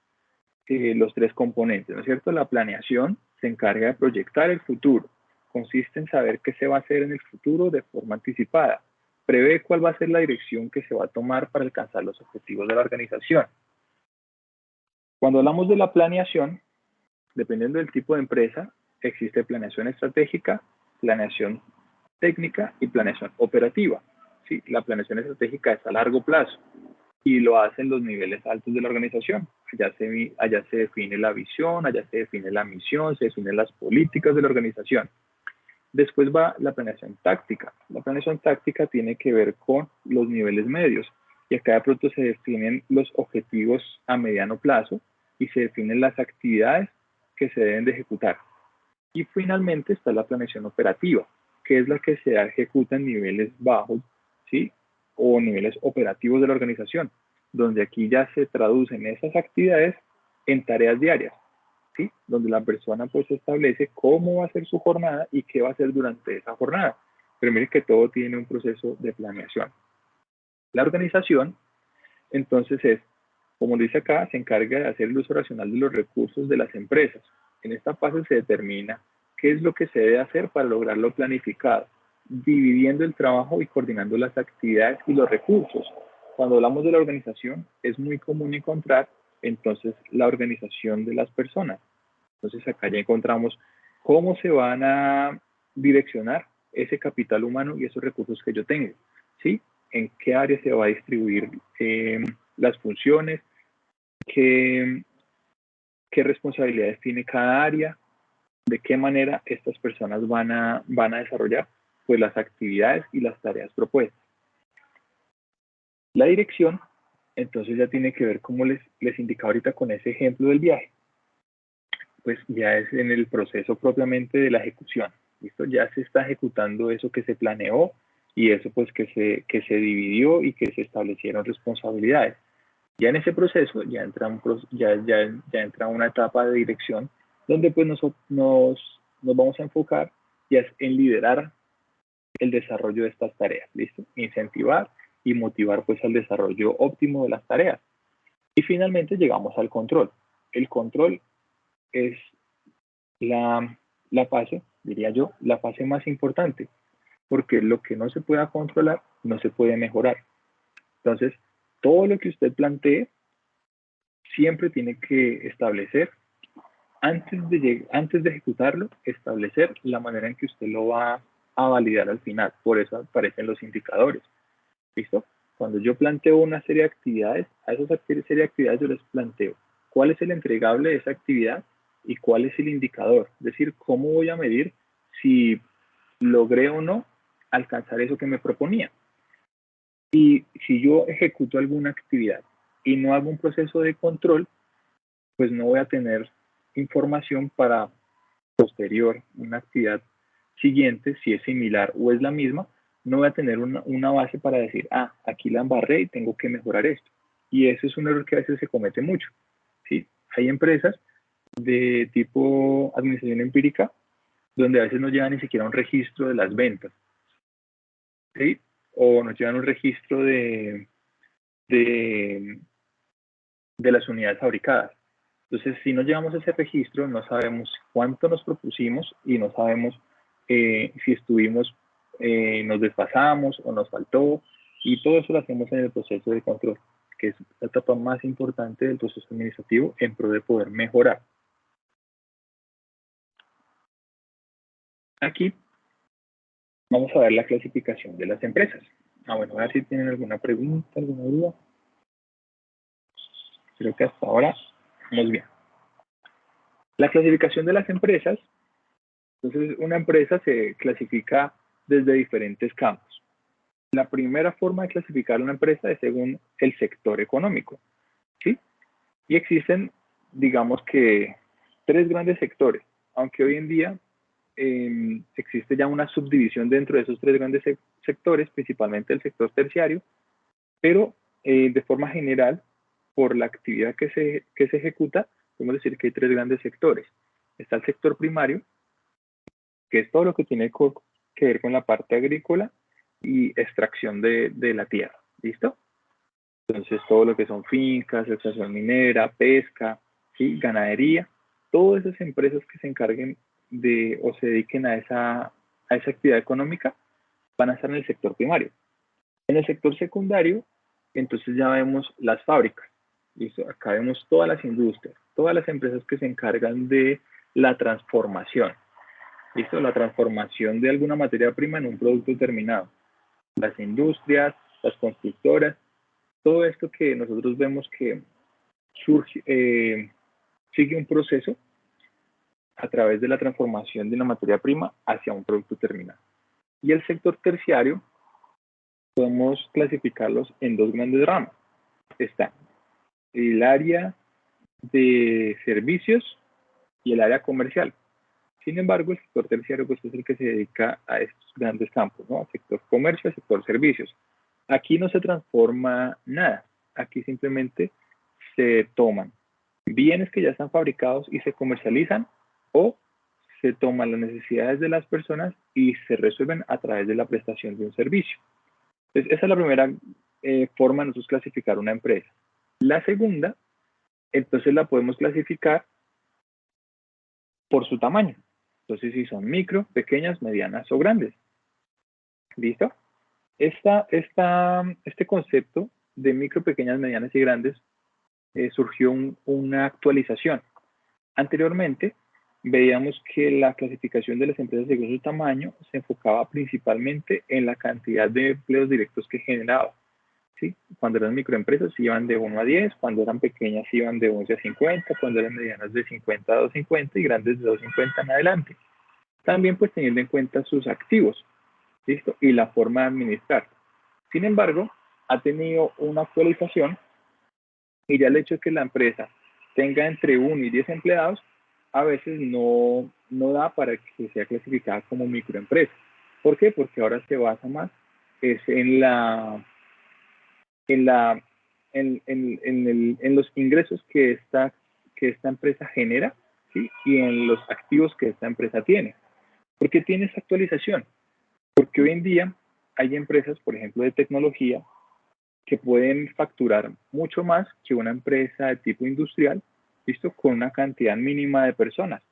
los tres componentes, ¿no es cierto? La planeación se encarga de proyectar el futuro, consiste en saber qué se va a hacer en el futuro de forma anticipada, prevé cuál va a ser la dirección que se va a tomar para alcanzar los objetivos de la organización. Cuando hablamos de la planeación, dependiendo del tipo de empresa, existe planeación estratégica, planeación técnica y planeación operativa. ¿Sí? La planeación estratégica es a largo plazo y lo hacen los niveles altos de la organización. Allá se define la visión, allá se define la misión, se definen las políticas de la organización. Después va la planeación táctica. La planeación táctica tiene que ver con los niveles medios y acá de pronto se definen los objetivos a mediano plazo y se definen las actividades que se deben de ejecutar. Y finalmente está la planeación operativa, que es la que se ejecuta en niveles bajos, ¿sí? O niveles operativos de la organización, donde aquí ya se traducen esas actividades en tareas diarias, ¿sí? Donde la persona pues establece cómo va a ser su jornada y qué va a hacer durante esa jornada. Pero miren que todo tiene un proceso de planeación. La organización, entonces como dice acá, se encarga de hacer el uso racional de los recursos de las empresas. En esta fase se determina qué es lo que se debe hacer para lograr lo planificado, dividiendo el trabajo y coordinando las actividades y los recursos. Cuando hablamos de la organización, es muy común encontrar entonces la organización de las personas. Entonces acá ya encontramos cómo se van a direccionar ese capital humano y esos recursos que yo tengo, ¿sí? En qué área se va a distribuir las funciones, qué responsabilidades tiene cada área, de qué manera estas personas van a desarrollar pues las actividades y las tareas propuestas. La dirección, entonces ya tiene que ver, como les indicaba ahorita con ese ejemplo del viaje, pues ya es en el proceso propiamente de la ejecución, ¿listo? Ya se está ejecutando eso que se planeó y eso pues que se dividió y que se establecieron responsabilidades. Ya en ese proceso ya entra, entra una etapa de dirección donde pues nos vamos a enfocar ya en liderar el desarrollo de estas tareas, ¿listo? Incentivar y motivar pues al desarrollo óptimo de las tareas. Y finalmente llegamos al control. El control es la fase, diría yo, la fase más importante, porque lo que no se pueda controlar no se puede mejorar. Entonces, todo lo que usted plantee siempre tiene que establecer, antes de ejecutarlo, establecer la manera en que usted lo va a validar al final. Por eso aparecen los indicadores. ¿Listo? Cuando yo planteo una serie de actividades, a esas serie de actividades yo les planteo cuál es el entregable de esa actividad y cuál es el indicador. Es decir, cómo voy a medir si logré o no alcanzar eso que me proponía. Y si yo ejecuto alguna actividad y no hago un proceso de control, pues no voy a tener información para posterior, una actividad siguiente, si es similar o es la misma, no voy a tener una base para decir, aquí la embarré y tengo que mejorar esto. Y eso es un error que a veces se comete mucho, ¿sí? Hay empresas de tipo administración empírica donde a veces no llevan ni siquiera un registro de las ventas, ¿sí? O no llevan un registro de las unidades fabricadas. Entonces, si no llevamos ese registro, no sabemos cuánto nos propusimos y no sabemos si estuvimos, nos desfasamos o nos faltó, y todo eso lo hacemos en el proceso de control, que es la etapa más importante del proceso administrativo en pro de poder mejorar. Aquí vamos a ver la clasificación de las empresas. Bueno, a ver si tienen alguna pregunta, alguna duda. Creo que hasta ahora vamos bien. La clasificación de las empresas. Entonces, una empresa se clasifica desde diferentes campos. La primera forma de clasificar una empresa es según el sector económico, ¿sí? Y existen, digamos que, tres grandes sectores, aunque hoy en día existe ya una subdivisión dentro de esos tres grandes sectores, principalmente el sector terciario, pero de forma general, por la actividad que se ejecuta, podemos decir que hay tres grandes sectores. Está el sector primario, que es todo lo que tiene que ver con la parte agrícola y extracción de la tierra, ¿listo? Entonces, todo lo que son fincas, extracción minera, pesca, ¿sí? Ganadería, todas esas empresas que se encarguen de o se dediquen a esa actividad económica van a estar en el sector primario. En el sector secundario, entonces ya vemos las fábricas, ¿listo? Acá vemos todas las industrias, todas las empresas que se encargan de la transformación, ¿listo? La transformación de alguna materia prima en un producto terminado. Las industrias, las constructoras, todo esto que nosotros vemos que surge, sigue un proceso a través de la transformación de una materia prima hacia un producto terminado. Y el sector terciario podemos clasificarlos en dos grandes ramas. Está el área de servicios y el área comercial. Sin embargo, el sector terciario pues, es el que se dedica a estos grandes campos, ¿no? Al sector comercio, al sector servicios. Aquí no se transforma nada. Aquí simplemente se toman bienes que ya están fabricados y se comercializan, o se toman las necesidades de las personas y se resuelven a través de la prestación de un servicio. Entonces, esa es la primera forma de nosotros clasificar una empresa. La segunda, entonces la podemos clasificar por su tamaño. Entonces, si son micro, pequeñas, medianas o grandes. ¿Listo? Este concepto de micro, pequeñas, medianas y grandes surgió una actualización. Anteriormente, veíamos que la clasificación de las empresas según su tamaño se enfocaba principalmente en la cantidad de empleos directos que generaba, ¿sí? Cuando eran microempresas iban de 1 a 10, cuando eran pequeñas iban de 11 a 50, cuando eran medianas de 50 a 250 y grandes de 250 en adelante. También pues teniendo en cuenta sus activos, ¿listo? Y la forma de administrar. Sin embargo, ha tenido una actualización y ya el hecho de que la empresa tenga entre 1 y 10 empleados, a veces no da para que sea clasificada como microempresa. ¿Por qué? Porque ahora se basa más en los ingresos que esta empresa genera, ¿sí? Y en los activos que esta empresa tiene. ¿Por qué tiene esa actualización? Porque hoy en día hay empresas, por ejemplo, de tecnología, que pueden facturar mucho más que una empresa de tipo industrial, ¿listo? Con una cantidad mínima de personas,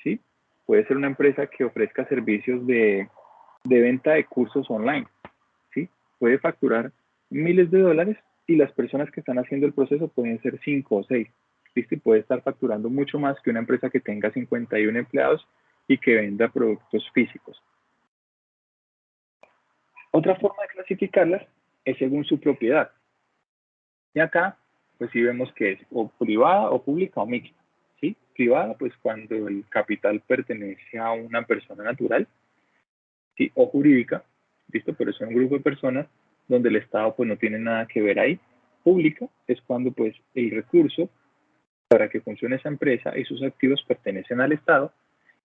¿sí? Puede ser una empresa que ofrezca servicios de venta de cursos online, ¿sí? Puede facturar miles de dólares y las personas que están haciendo el proceso pueden ser 5 o 6, ¿listo? Y puede estar facturando mucho más que una empresa que tenga 51 empleados y que venda productos físicos. Otra forma de clasificarlas es según su propiedad. Y acá, pues sí vemos que es o privada o pública o mixta, ¿sí? Privada, pues cuando el capital pertenece a una persona natural, ¿sí? O jurídica, ¿listo? Pero son un grupo de personas donde el Estado pues no tiene nada que ver ahí. Pública es cuando pues el recurso para que funcione esa empresa y sus activos pertenecen al Estado.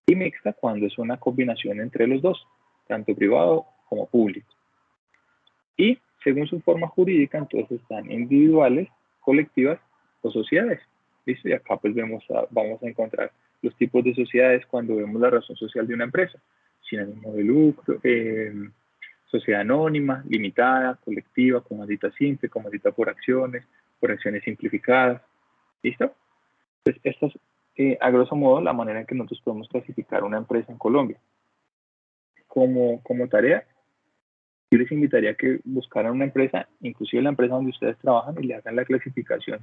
Y mixta cuando es una combinación entre los dos, tanto privado como público. Y según su forma jurídica, entonces están individuales, colectivas o sociedades. ¿Listo? Y acá pues vamos a encontrar los tipos de sociedades cuando vemos la razón social de una empresa. Sin ánimo de lucro, sociedad anónima, limitada, colectiva, comandita simple, comandita por acciones simplificadas. ¿Listo? Entonces, esta es, a grosso modo, la manera en que nosotros podemos clasificar una empresa en Colombia. Como tarea, yo les invitaría a que buscaran una empresa, inclusive la empresa donde ustedes trabajan, y le hagan la clasificación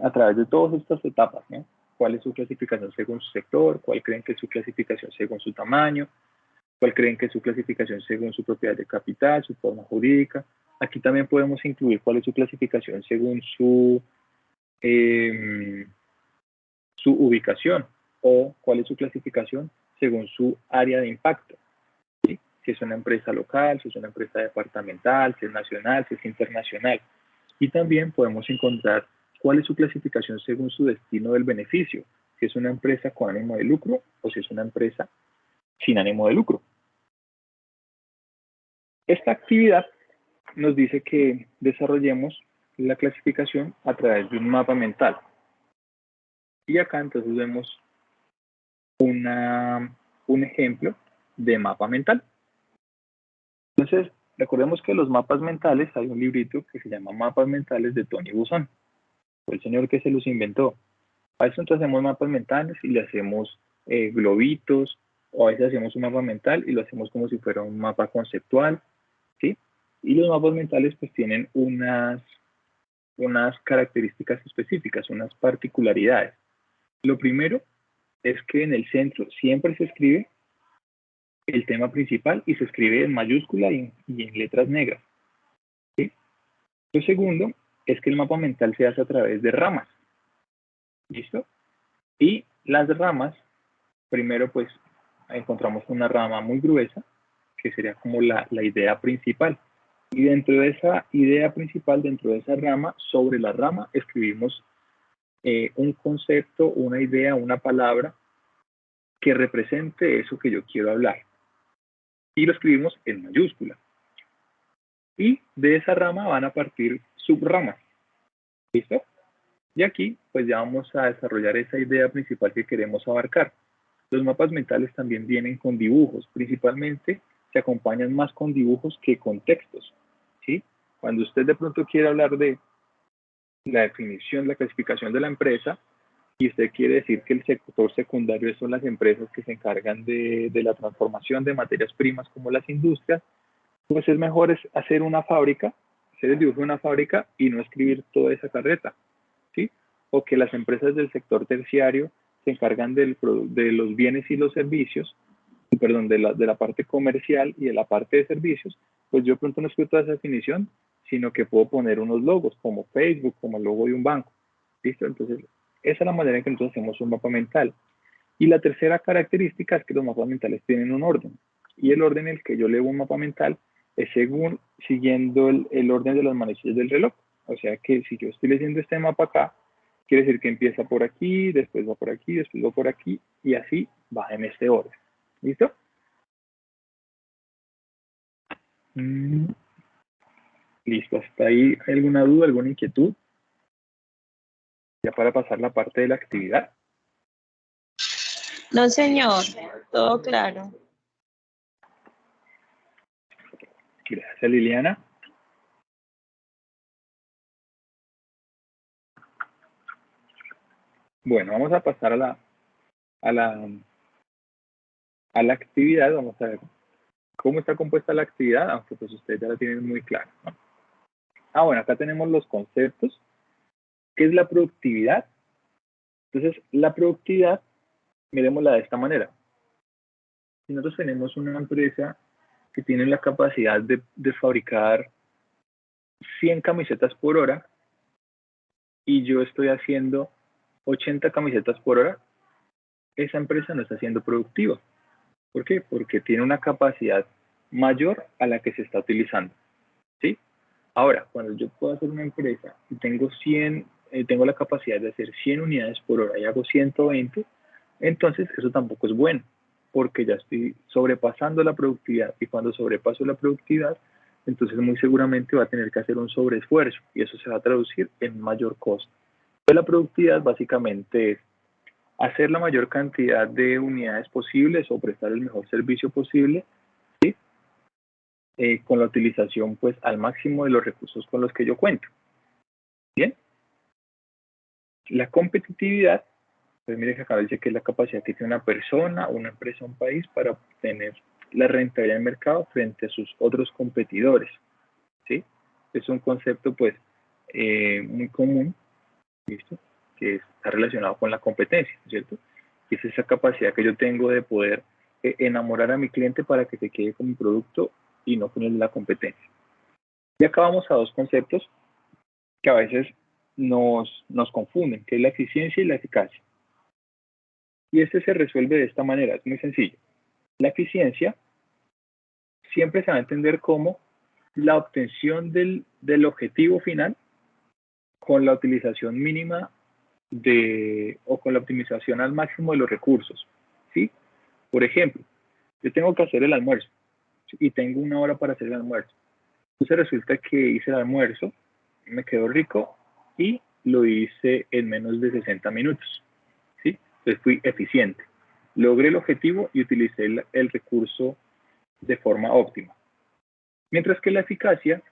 a través de todas estas etapas, ¿no? ¿Cuál es su clasificación según su sector? ¿Cuál creen que es su clasificación según su tamaño? ¿Cuál creen que es su clasificación según su propiedad de capital, su forma jurídica? Aquí también podemos incluir cuál es su clasificación según su su ubicación o cuál es su clasificación según su área de impacto. ¿Sí? Si es una empresa local, si es una empresa departamental, si es nacional, si es internacional. Y también podemos encontrar cuál es su clasificación según su destino del beneficio, si es una empresa con ánimo de lucro o si es una empresa sin ánimo de lucro. Esta actividad nos dice que desarrollemos la clasificación a través de un mapa mental. Y acá entonces vemos un ejemplo de mapa mental. Entonces, recordemos que los mapas mentales, hay un librito que se llama Mapas Mentales de Tony Buzan. Fue el señor que se los inventó. A veces nosotros hacemos mapas mentales y le hacemos globitos, o a veces hacemos un mapa mental y lo hacemos como si fuera un mapa conceptual, ¿sí? Y los mapas mentales pues tienen unas características específicas, unas particularidades. Lo primero es que en el centro siempre se escribe el tema principal y se escribe en mayúscula y en letras negras, ¿sí? Lo segundo es que el mapa mental se hace a través de ramas, ¿listo? Y las ramas, primero pues encontramos una rama muy gruesa, que sería como la idea principal. Y dentro de esa idea principal, dentro de esa rama, sobre la rama escribimos un concepto, una idea, una palabra que represente eso que yo quiero hablar. Y lo escribimos en mayúscula. Y de esa rama van a partir subramas. ¿Listo? Y aquí pues ya vamos a desarrollar esa idea principal que queremos abarcar. Los mapas mentales también vienen con dibujos. Principalmente se acompañan más con dibujos que con textos, ¿sí? Cuando usted de pronto quiere hablar de la definición, la clasificación de la empresa, y usted quiere decir que el sector secundario son las empresas que se encargan de la transformación de materias primas como las industrias, pues es mejor hacer una fábrica, hacer el dibujo de una fábrica y no escribir toda esa carreta, ¿sí? O que las empresas del sector terciario se encargan de los bienes y los servicios, perdón, de la parte comercial y de la parte de servicios, pues yo pronto no escribo toda esa definición, sino que puedo poner unos logos como Facebook, como el logo de un banco, ¿listo? Entonces, esa es la manera en que nosotros hacemos un mapa mental. Y la tercera característica es que los mapas mentales tienen un orden. Y el orden en el que yo leo un mapa mental es siguiendo el orden de las manecillas del reloj. O sea que si yo estoy leyendo este mapa acá, quiere decir que empieza por aquí, después va por aquí, después va por aquí, y así va en este orden. ¿Listo? Listo, hasta ahí. ¿Hay alguna duda, alguna inquietud? Ya para pasar la parte de la actividad. No, señor, todo claro. Gracias, Liliana. Bueno, vamos a pasar a la actividad. Vamos a ver cómo está compuesta la actividad, aunque pues ustedes ya la tienen muy clara, ¿no? Bueno, acá tenemos los conceptos. ¿Qué es la productividad? Entonces, la productividad, miremosla de esta manera. Si nosotros tenemos una empresa que tiene la capacidad de fabricar 100 camisetas por hora y yo estoy haciendo 80 camisetas por hora, esa empresa no está siendo productiva. ¿Por qué? Porque tiene una capacidad mayor a la que se está utilizando, ¿sí? Ahora, cuando yo puedo hacer una empresa y tengo tengo la capacidad de hacer 100 unidades por hora y hago 120, entonces eso tampoco es bueno, porque ya estoy sobrepasando la productividad, y cuando sobrepaso la productividad, entonces muy seguramente va a tener que hacer un sobreesfuerzo, y eso se va a traducir en mayor costo. Entonces la productividad básicamente es hacer la mayor cantidad de unidades posibles o prestar el mejor servicio posible, ¿sí? Con la utilización pues al máximo de los recursos con los que yo cuento. Bien. La competitividad, pues mire que acá dice que es la capacidad que tiene una persona, una empresa, un país para obtener la rentabilidad del mercado frente a sus otros competidores, ¿sí? Es un concepto pues muy común, ¿listo? Que está relacionado con la competencia, ¿cierto? Y es esa capacidad que yo tengo de poder enamorar a mi cliente para que se quede con mi producto y no con el de la competencia. Y acá vamos a dos conceptos que a veces nos confunden, que es la eficiencia y la eficacia. Y este se resuelve de esta manera, es muy sencillo. La eficiencia siempre se va a entender como la obtención del objetivo final con la utilización mínima o con la optimización al máximo de los recursos, ¿sí? Por ejemplo, yo tengo que hacer el almuerzo y tengo 1 hora para hacer el almuerzo. Entonces resulta que hice el almuerzo, me quedó rico y lo hice en menos de 60 minutos, ¿sí? Entonces fui eficiente. Logré el objetivo y utilicé el recurso de forma óptima. Mientras que la eficacia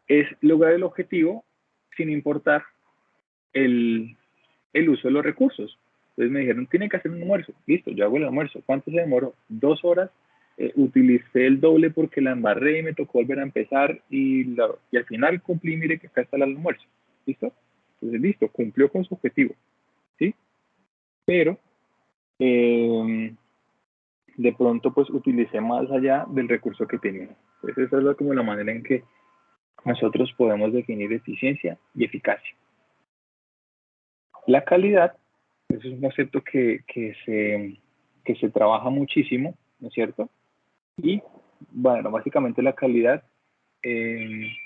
es lograr el objetivo sin importar el uso de los recursos. Entonces me dijeron, tiene que hacer un almuerzo. Listo, yo hago el almuerzo. ¿Cuánto se demoró? 2 horas. Utilicé el doble porque la embarré y me tocó volver a empezar y al final cumplí, mire que acá está el almuerzo. ¿Listo? Entonces, listo, cumplió con su objetivo. ¿Sí? Pero de pronto pues utilicé más allá del recurso que tenía. Entonces esa es como la manera en que nosotros podemos definir eficiencia y eficacia. La calidad, eso es un concepto que se trabaja muchísimo, ¿no es cierto? Y, bueno, básicamente la calidad tiene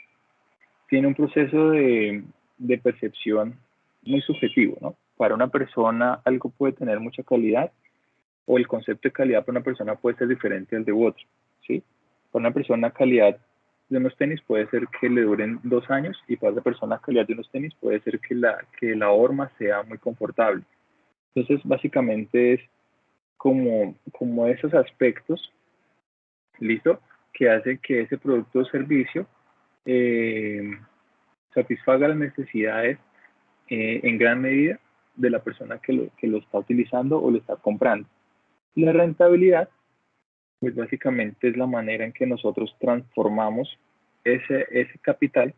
un proceso de percepción muy subjetivo, ¿no? Para una persona algo puede tener mucha calidad o el concepto de calidad para una persona puede ser diferente al de otro, ¿sí? Para una persona calidad de unos tenis puede ser que le duren 2 años y para otra persona calidad de unos tenis puede ser que la horma sea muy confortable. Entonces, básicamente es como esos aspectos, ¿listo? Que hacen que ese producto o servicio satisfaga las necesidades en gran medida de la persona que lo está utilizando o lo está comprando. La rentabilidad, pues básicamente es la manera en que nosotros transformamos ese capital,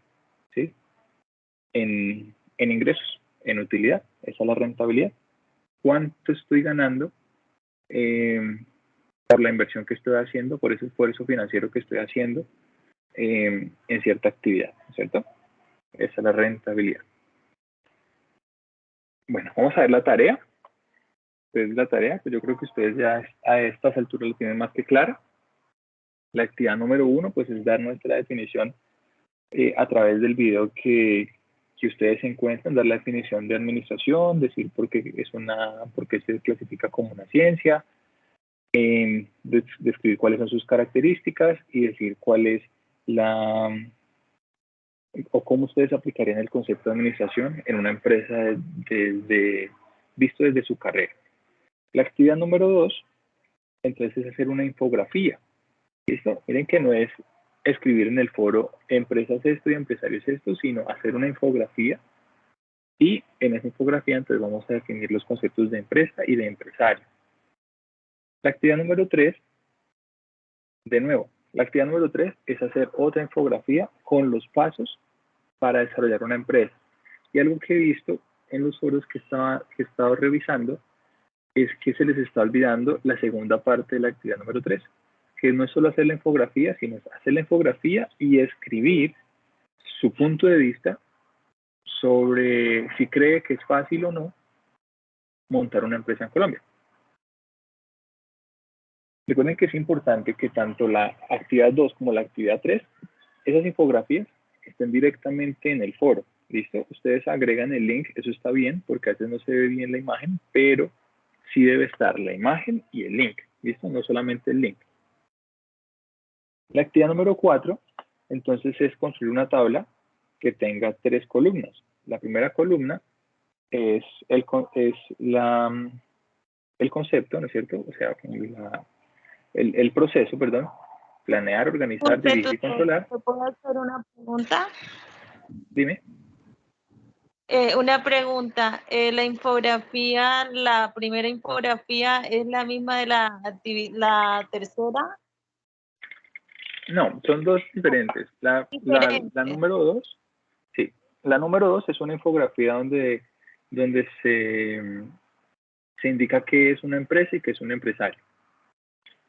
¿sí? en ingresos, en utilidad. Esa es la rentabilidad. ¿Cuánto estoy ganando por la inversión que estoy haciendo, por ese esfuerzo financiero que estoy haciendo en cierta actividad, ¿cierto? Esa es la rentabilidad. Bueno, vamos a ver la tarea. Entonces, la tarea, pues yo creo que ustedes ya a estas alturas lo tienen más que clara. La actividad número 1, pues es dar nuestra definición a través del video que ustedes encuentran, dar la definición de administración, decir por qué se clasifica como una ciencia, describir cuáles son sus características y decir cuál es o cómo ustedes aplicarían el concepto de administración en una empresa visto desde su carrera. La actividad número 2, entonces, es hacer una infografía. ¿Listo? Miren que no es escribir en el foro empresas esto y empresarios esto, sino hacer una infografía y en esa infografía entonces vamos a definir los conceptos de empresa y de empresario. La actividad número 3, de nuevo, la actividad número 3 es hacer otra infografía con los pasos para desarrollar una empresa. Y algo que he visto en los foros que he estado revisando es que se les está olvidando la segunda parte de la actividad número 3, que no es solo hacer la infografía, sino hacer la infografía y escribir su punto de vista sobre si cree que es fácil o no montar una empresa en Colombia. Recuerden que es importante que tanto la actividad 2 como la actividad 3, esas infografías estén directamente en el foro. ¿Listo? Ustedes agregan el link, eso está bien, porque a veces no se ve bien la imagen, pero sí debe estar la imagen y el link. ¿Listo? No solamente el link. La actividad número 4, entonces, es construir una tabla que tenga 3 columnas. La primera columna es el concepto, ¿no es cierto? O sea, el proceso, perdón. Planear, organizar, dirigir y controlar. ¿Te puedo hacer una pregunta? Dime. Una pregunta. La infografía, la primera infografía es la misma de la tercera. No, son dos diferentes. La número 2, sí. La número 2 es una infografía donde se indica qué es una empresa y qué es un empresario.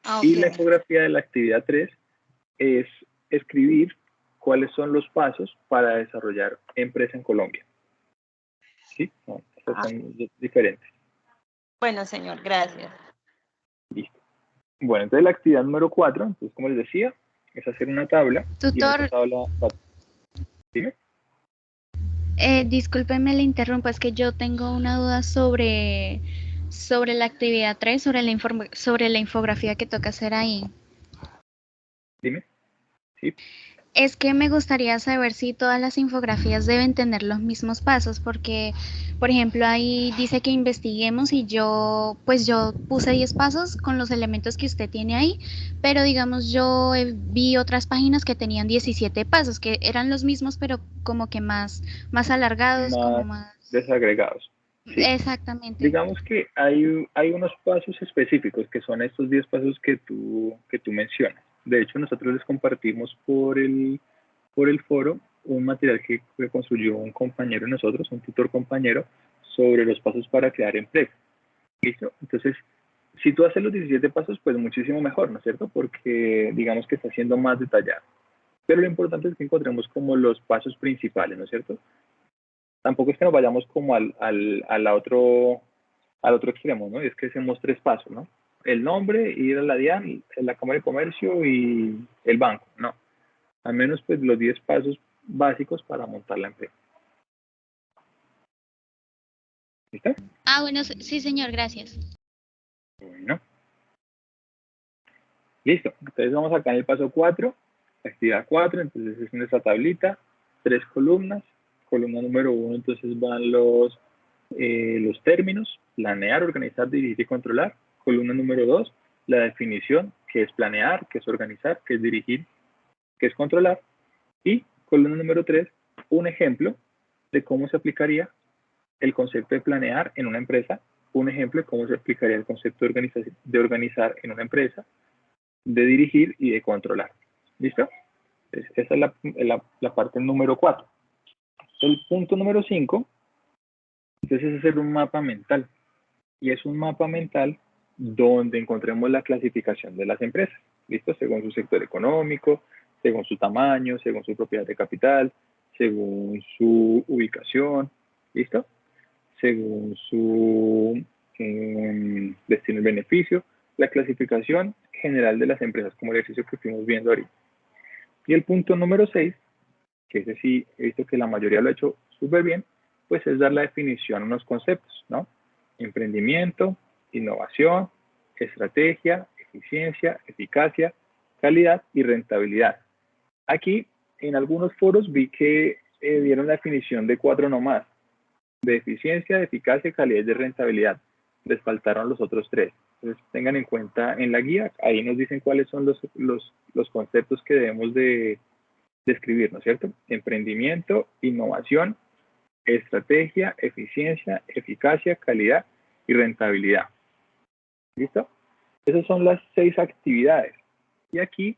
Okay. Y la infografía de la actividad 3 es escribir cuáles son los pasos para desarrollar empresa en Colombia. ¿Sí? No, esas son diferentes. Bueno, señor, gracias. Listo. Bueno, entonces la actividad número 4, entonces como les decía, es hacer una tabla. Y en Tutor, esta tabla ¿dime? Discúlpeme, le interrumpo, es que yo tengo una duda sobre la actividad 3, sobre la infografía que toca hacer ahí. Dime. Sí. Es que me gustaría saber si todas las infografías deben tener los mismos pasos, porque, por ejemplo, ahí dice que investiguemos y yo puse 10 pasos con los elementos que usted tiene ahí, pero digamos yo vi otras páginas que tenían 17 pasos, que eran los mismos, pero como que más alargados, como Más más... desagregados. Sí. Exactamente. Digamos que hay unos pasos específicos que son estos 10 pasos que tú mencionas. De hecho, nosotros les compartimos por el foro un material que construyó un compañero de nosotros, un tutor compañero, sobre los pasos para crear empresa. ¿Listo? Entonces, si tú haces los 17 pasos, pues muchísimo mejor, ¿no es cierto? Porque digamos que está siendo más detallado. Pero lo importante es que encontremos como los pasos principales, ¿no es cierto? Tampoco es que nos vayamos como al otro extremo, ¿no? Y es que hacemos 3 pasos, ¿no? El nombre, ir a la DIAN, la Cámara de Comercio y el banco, no. Al menos pues los 10 pasos básicos para montar la empresa. ¿Listo? Ah, bueno, sí, señor, gracias. Bueno. Listo. Entonces vamos acá en el paso 4, actividad 4, entonces es nuestra tablita, 3 columnas. Columna número 1, entonces van los términos, planear, organizar, dirigir y controlar. Columna número 2, la definición, que es planear, que es organizar, que es dirigir, que es controlar. Y columna número 3, un ejemplo de cómo se aplicaría el concepto de planear en una empresa, un ejemplo de cómo se aplicaría el concepto de organizar en una empresa, de dirigir y de controlar. ¿Listo? Entonces, esa es la parte número 4. El punto número 5, entonces es hacer un mapa mental. Y es un mapa mental donde encontremos la clasificación de las empresas. ¿Listo? Según su sector económico, según su tamaño, según su propiedad de capital, según su ubicación. ¿Listo? Según su destino y beneficio, la clasificación general de las empresas, como el ejercicio que fuimos viendo ahorita. Y el punto número 6, que ese sí he visto que la mayoría lo ha hecho súper bien, pues es dar la definición a unos conceptos, ¿no? Emprendimiento, innovación, estrategia, eficiencia, eficacia, calidad y rentabilidad. Aquí, en algunos foros vi que dieron la definición de 4 nomás, de eficiencia, de eficacia, calidad y de rentabilidad. Les faltaron los otros 3. Entonces, tengan en cuenta en la guía, ahí nos dicen cuáles son los conceptos que debemos de escribir, ¿no es cierto? Emprendimiento, innovación, estrategia, eficiencia, eficacia, calidad y rentabilidad. ¿Listo? Esas son las 6 actividades. Y aquí,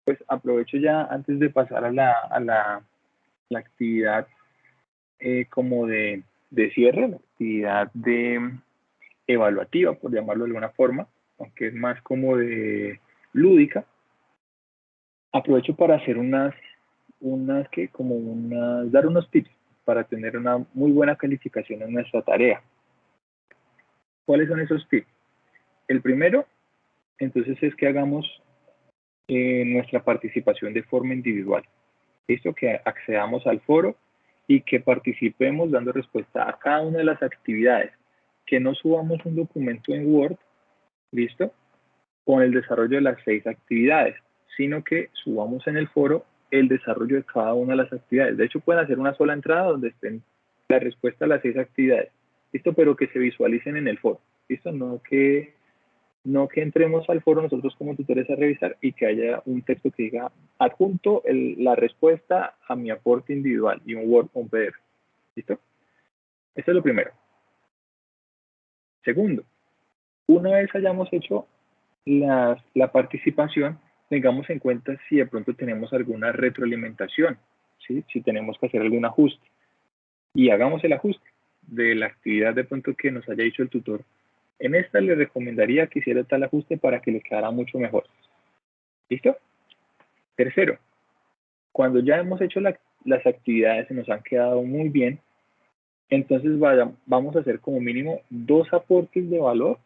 pues aprovecho ya antes de pasar a la actividad como de cierre, la actividad de evaluativa, por llamarlo de alguna forma, aunque es más como de lúdica. Aprovecho para hacer dar unos tips para tener una muy buena calificación en nuestra tarea. ¿Cuáles son esos tips? El primero, entonces, es que hagamos nuestra participación de forma individual. ¿Listo? Que accedamos al foro y que participemos dando respuesta a cada una de las actividades. Que no subamos un documento en Word, ¿listo? Con el desarrollo de las 6 actividades, sino que subamos en el foro el desarrollo de cada una de las actividades. De hecho, pueden hacer una sola entrada donde estén la respuesta a las 6 actividades, ¿listo? Pero que se visualicen en el foro, ¿listo? No que entremos al foro nosotros como tutores a revisar y que haya un texto que diga adjunto la respuesta a mi aporte individual y un Word o un PDF, ¿listo? Eso es lo primero. Segundo, una vez hayamos hecho la participación, tengamos en cuenta si de pronto tenemos alguna retroalimentación, ¿sí? Si tenemos que hacer algún ajuste. Y hagamos el ajuste de la actividad de pronto que nos haya dicho el tutor. En esta le recomendaría que hiciera tal ajuste para que le quedara mucho mejor. ¿Listo? Tercero, cuando ya hemos hecho las actividades y nos han quedado muy bien, Entonces vamos a hacer como mínimo 2 aportes de valor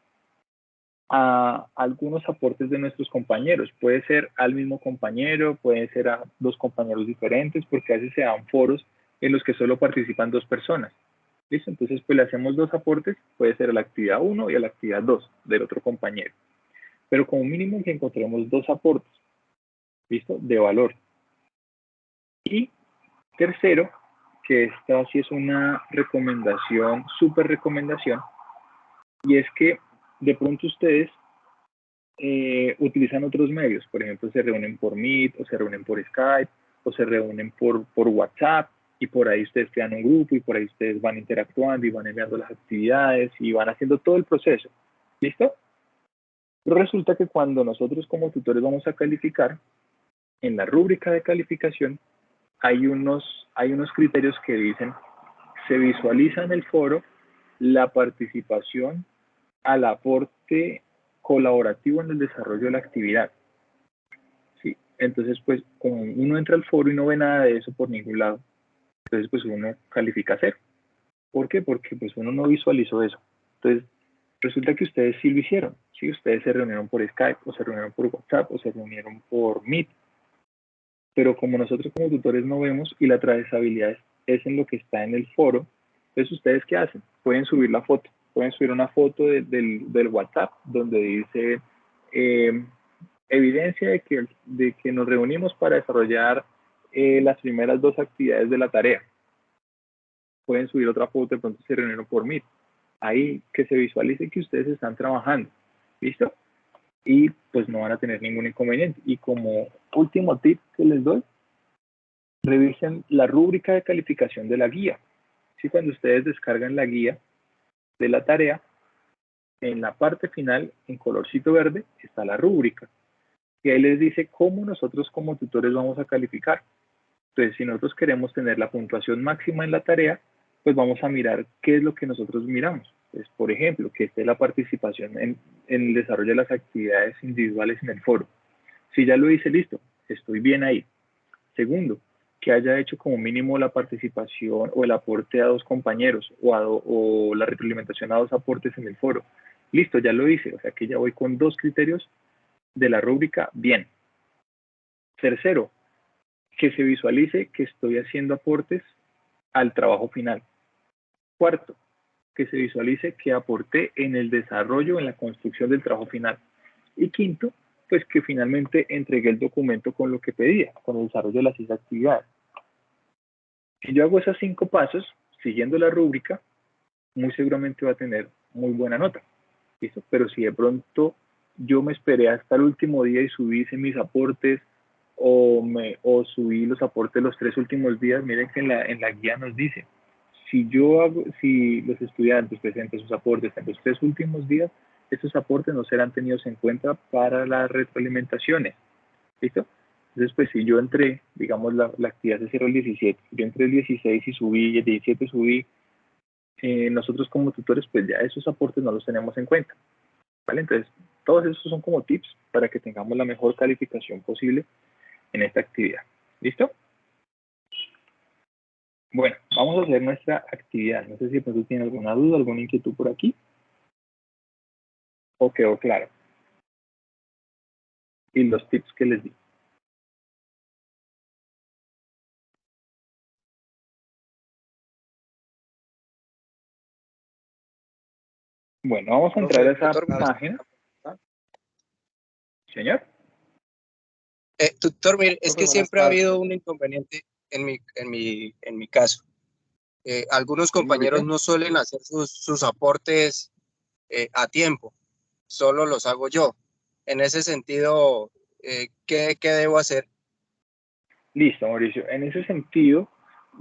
a algunos aportes de nuestros compañeros. Puede ser al mismo compañero, puede ser a 2 compañeros diferentes, porque a veces se dan foros en los que solo participan 2 personas. ¿Listo? Entonces, pues le hacemos 2 aportes, puede ser a la actividad 1 y a la actividad 2 del otro compañero. Pero como mínimo que encontremos 2 aportes, ¿listo? De valor. Y tercero, que esta sí es una recomendación, súper recomendación, y es que de pronto ustedes utilizan otros medios, por ejemplo, se reúnen por Meet, o se reúnen por Skype, o se reúnen por WhatsApp, y por ahí ustedes crean un grupo, y por ahí ustedes van interactuando, y van enviando las actividades, y van haciendo todo el proceso. ¿Listo? Pero resulta que cuando nosotros como tutores vamos a calificar, en la rúbrica de calificación, hay unos criterios que dicen, se visualiza en el foro la participación al aporte colaborativo en el desarrollo de la actividad. ¿Sí? Entonces, pues, como uno entra al foro y no ve nada de eso por ningún lado, entonces, pues, uno califica 0. ¿Por qué? Porque, pues, uno no visualizó eso. Entonces, resulta que ustedes sí lo hicieron. ¿Sí? Ustedes se reunieron por Skype, o se reunieron por WhatsApp, o se reunieron por Meet. Pero como nosotros como tutores no vemos y la trazabilidad es en lo que está en el foro, entonces ustedes ¿qué hacen? Pueden subir la foto, pueden subir una foto del WhatsApp donde dice evidencia de que nos reunimos para desarrollar las primeras 2 actividades de la tarea. Pueden subir otra foto, de pronto se reunieron por Meet. Ahí que se visualice que ustedes están trabajando. ¿Listo? Y pues no van a tener ningún inconveniente. Y como último tip que les doy, revisen la rúbrica de calificación de la guía. ¿Sí? Cuando ustedes descargan la guía de la tarea, en la parte final, en colorcito verde, está la rúbrica. Y ahí les dice cómo nosotros como tutores vamos a calificar. Entonces, si nosotros queremos tener la puntuación máxima en la tarea, pues vamos a mirar qué es lo que nosotros miramos. Pues, por ejemplo, que esté la participación en el desarrollo de las actividades individuales en el foro. Si ya lo hice, listo, estoy bien ahí. Segundo, que haya hecho como mínimo la participación o el aporte a 2 compañeros o la retroalimentación a 2 aportes en el foro. Listo, ya lo hice, o sea que ya voy con 2 criterios de la rúbrica bien. Tercero, que se visualice que estoy haciendo aportes al trabajo final. Cuarto, que se visualice que aporté en el desarrollo, en la construcción del trabajo final. Y quinto, pues que finalmente entregué el documento con lo que pedía, con el desarrollo de las 6 actividades. Si yo hago esos 5 pasos, siguiendo la rúbrica, muy seguramente va a tener muy buena nota. ¿Listo? Pero si de pronto yo me esperé hasta el último día y subí mis aportes, o subí los aportes los 3 últimos días, miren que en la guía nos dice, si los estudiantes presentan sus aportes en los 3 últimos días, estos aportes no serán tenidos en cuenta para las retroalimentaciones. ¿Listo? Entonces, pues si yo entré, digamos, la actividad se cerró el 17, yo entré el 16 y subí, el 17 subí, nosotros como tutores, pues ya esos aportes no los tenemos en cuenta. ¿Vale? Entonces, todos esos son como tips para que tengamos la mejor calificación posible en esta actividad. ¿Listo? Bueno, vamos a hacer nuestra actividad. No sé si tú tienes alguna duda, alguna inquietud por aquí. ¿O quedó claro? Y los tips que les di. Bueno, vamos a entrar a esa página. Señor. Tutor, mire, es que siempre ha habido un inconveniente en mi caso. Algunos compañeros no suelen hacer sus aportes a tiempo, solo los hago yo. En ese sentido, ¿qué debo hacer? Listo, Mauricio. En ese sentido,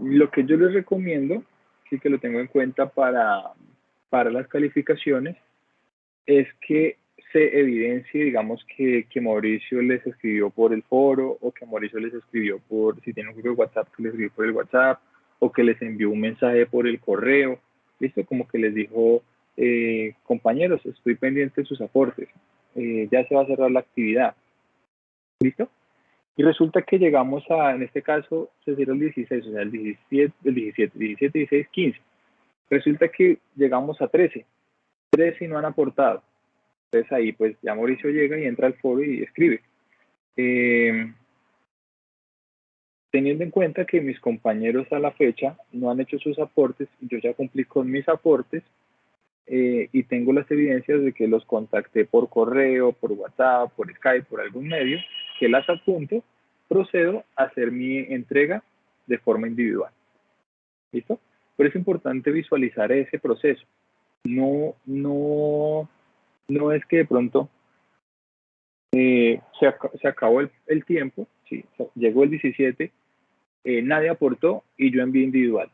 lo que yo les recomiendo, sí que lo tengo en cuenta para las calificaciones, es que se evidencie, digamos, que Mauricio les escribió por el foro, o que Mauricio les escribió si tiene un grupo de WhatsApp, que les escribió por el WhatsApp, o que les envió un mensaje por el correo. ¿Listo? Como que les dijo, compañeros, estoy pendiente de sus aportes, ya se va a cerrar la actividad. ¿Listo? Y resulta que llegamos en este caso, se cierra el 16, o sea, el 17, 16, 15. Resulta que llegamos a 13 y no han aportado. Entonces ahí pues ya Mauricio llega y entra al foro y escribe. Teniendo en cuenta que mis compañeros a la fecha no han hecho sus aportes, yo ya cumplí con mis aportes y tengo las evidencias de que los contacté por correo, por WhatsApp, por Skype, por algún medio, que las apunto, procedo a hacer mi entrega de forma individual. ¿Listo? Pero es importante visualizar ese proceso. No es que de pronto se acabó el tiempo, ¿sí? Llegó el 17, nadie aportó y yo envié individual.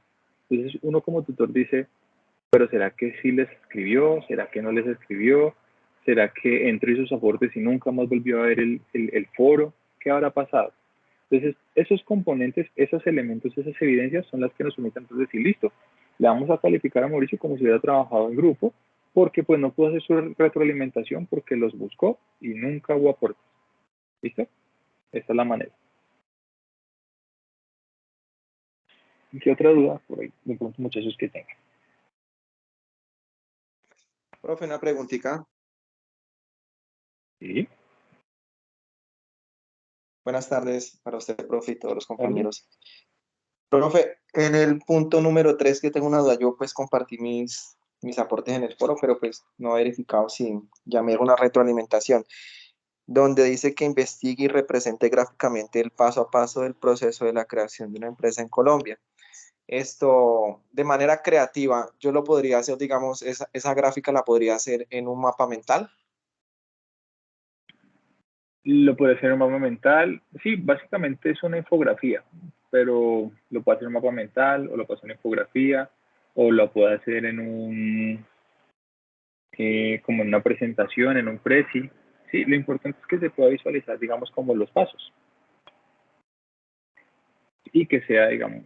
Entonces uno como tutor dice, pero ¿será que sí les escribió? ¿Será que no les escribió? ¿Será que entró y sus aportes y nunca más volvió a ver el foro? ¿Qué habrá pasado? Entonces, esos componentes, esos elementos, esas evidencias son las que nos permiten entonces decir, listo, le vamos a calificar a Mauricio como si hubiera trabajado en grupo, porque pues no pudo hacer su retroalimentación porque los buscó y nunca hubo aportes. ¿Listo? Esta es la manera. ¿Qué otra duda por ahí? De pronto, muchachos, que tengan. Profe, una preguntita. ¿Sí? Buenas tardes para usted, profe, y todos los compañeros. Profe, en el punto número 3 que tengo una duda, yo pues compartí mis aportes en el foro, pero pues no he verificado si ya me llegó una retroalimentación, donde dice que investigue y represente gráficamente el paso a paso del proceso de la creación de una empresa en Colombia. Esto, de manera creativa, yo lo podría hacer, digamos, esa gráfica la podría hacer en un mapa mental. Lo puede hacer en un mapa mental. Sí, básicamente es una infografía, pero lo puede hacer en un mapa mental, o lo puede hacer en infografía, o lo puede hacer en como en una presentación, en un presi. Sí, lo importante es que se pueda visualizar, digamos, como los pasos. Y que sea, digamos,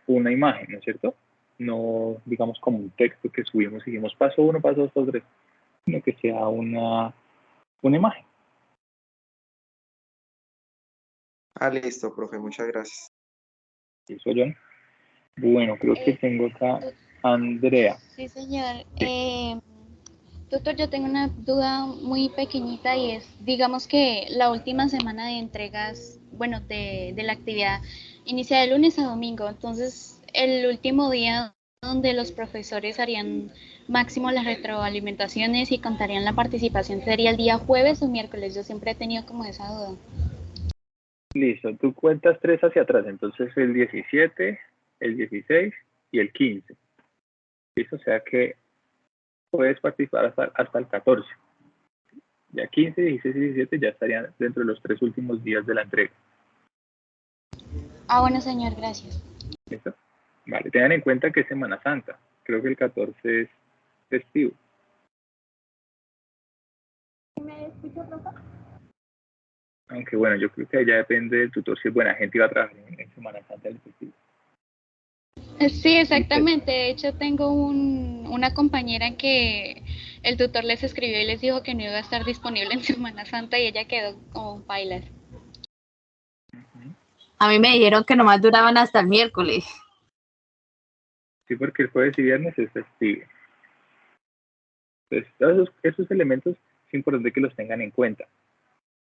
una imagen, ¿no es cierto? No, digamos, como un texto que subimos y seguimos paso 1, paso 2, paso 3, sino que sea una imagen. Listo, profe, muchas gracias. ¿Eso, John? Bueno, creo que tengo acá a Andrea. Sí, señor. Sí. Doctor, yo tengo una duda muy pequeñita y es, digamos que la última semana de entregas, bueno, de la actividad inicia de lunes a domingo, entonces el último día donde los profesores harían máximo las retroalimentaciones y contarían la participación sería el día jueves o miércoles. Yo siempre he tenido como esa duda. Listo, tú cuentas 3 hacia atrás, entonces el 17, el 16 y el 15. ¿Listo? O sea que puedes participar hasta el 14. Ya 15, 16 y 17 ya estarían dentro de los 3 últimos días de la entrega. Bueno, señor, gracias. ¿Listo? Vale, tengan en cuenta que es Semana Santa. Creo que el 14 es festivo. ¿Me escucha, profe? Aunque bueno, yo creo que ya depende del tutor si es buena gente y va a trabajar en Semana Santa del festivo. Sí, exactamente. De hecho, tengo una compañera que el tutor les escribió y les dijo que no iba a estar disponible en Semana Santa y ella quedó como un bailar. A mí me dijeron que nomás duraban hasta el miércoles. Sí, porque el jueves y viernes es festivo. Entonces, todos esos elementos es importante que los tengan en cuenta,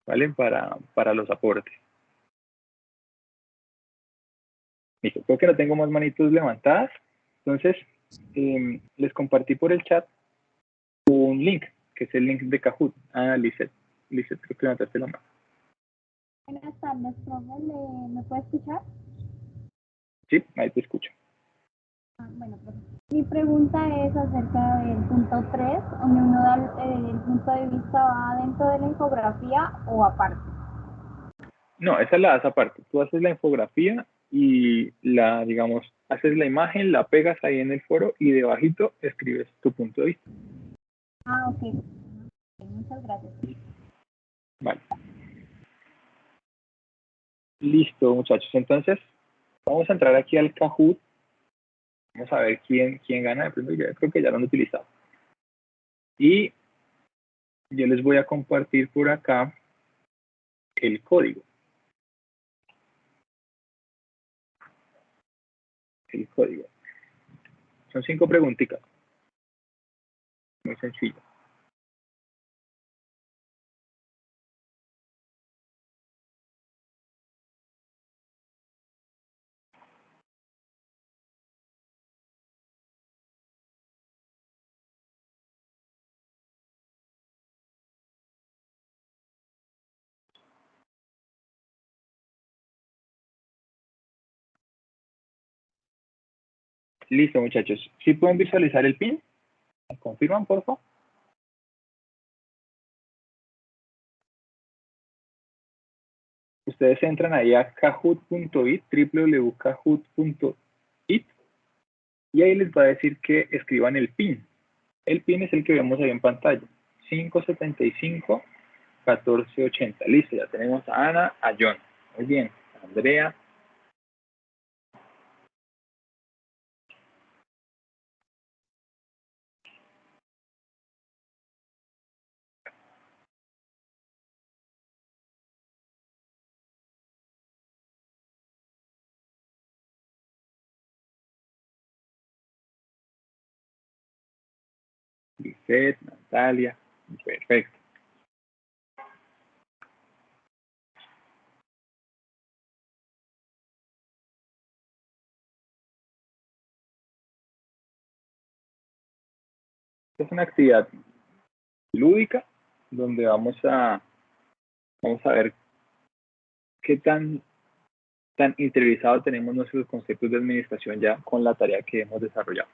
¿vale? Para los aportes. Listo, creo que no tengo más manitos levantadas. Entonces, les compartí por el chat un link, que es el link de Kahoot. Lizeth, creo que levantaste la mano. Buenas tardes, profe. ¿Me puede escuchar? Sí, ahí te escucho. Bueno, profe. Mi pregunta es acerca del punto 3, donde uno da el punto de vista va dentro de la infografía o aparte. No, esa la das aparte. Tú haces la infografía y digamos, haces la imagen, la pegas ahí en el foro y debajito escribes tu punto de vista. Ok. Muchas gracias. Vale. Listo, muchachos. Entonces, vamos a entrar aquí al Kahoot. Vamos a ver quién gana. De pronto, yo creo que ya lo han utilizado. Y yo les voy a compartir por acá el código. El código. Son 5 preguntitas. Muy sencillo. Listo, muchachos. ¿Sí pueden visualizar el pin? ¿Me confirman, por favor? Ustedes entran ahí a kahoot.it, www.kahoot.it, y ahí les va a decir que escriban el pin. El pin es el que vemos ahí en pantalla, 575-1480. Listo, ya tenemos a Ana, a John. Muy bien, a Andrea. Lisette, Natalia. Perfecto. Es una actividad lúdica donde vamos a ver qué tan interiorizado tenemos nuestros conceptos de administración ya con la tarea que hemos desarrollado.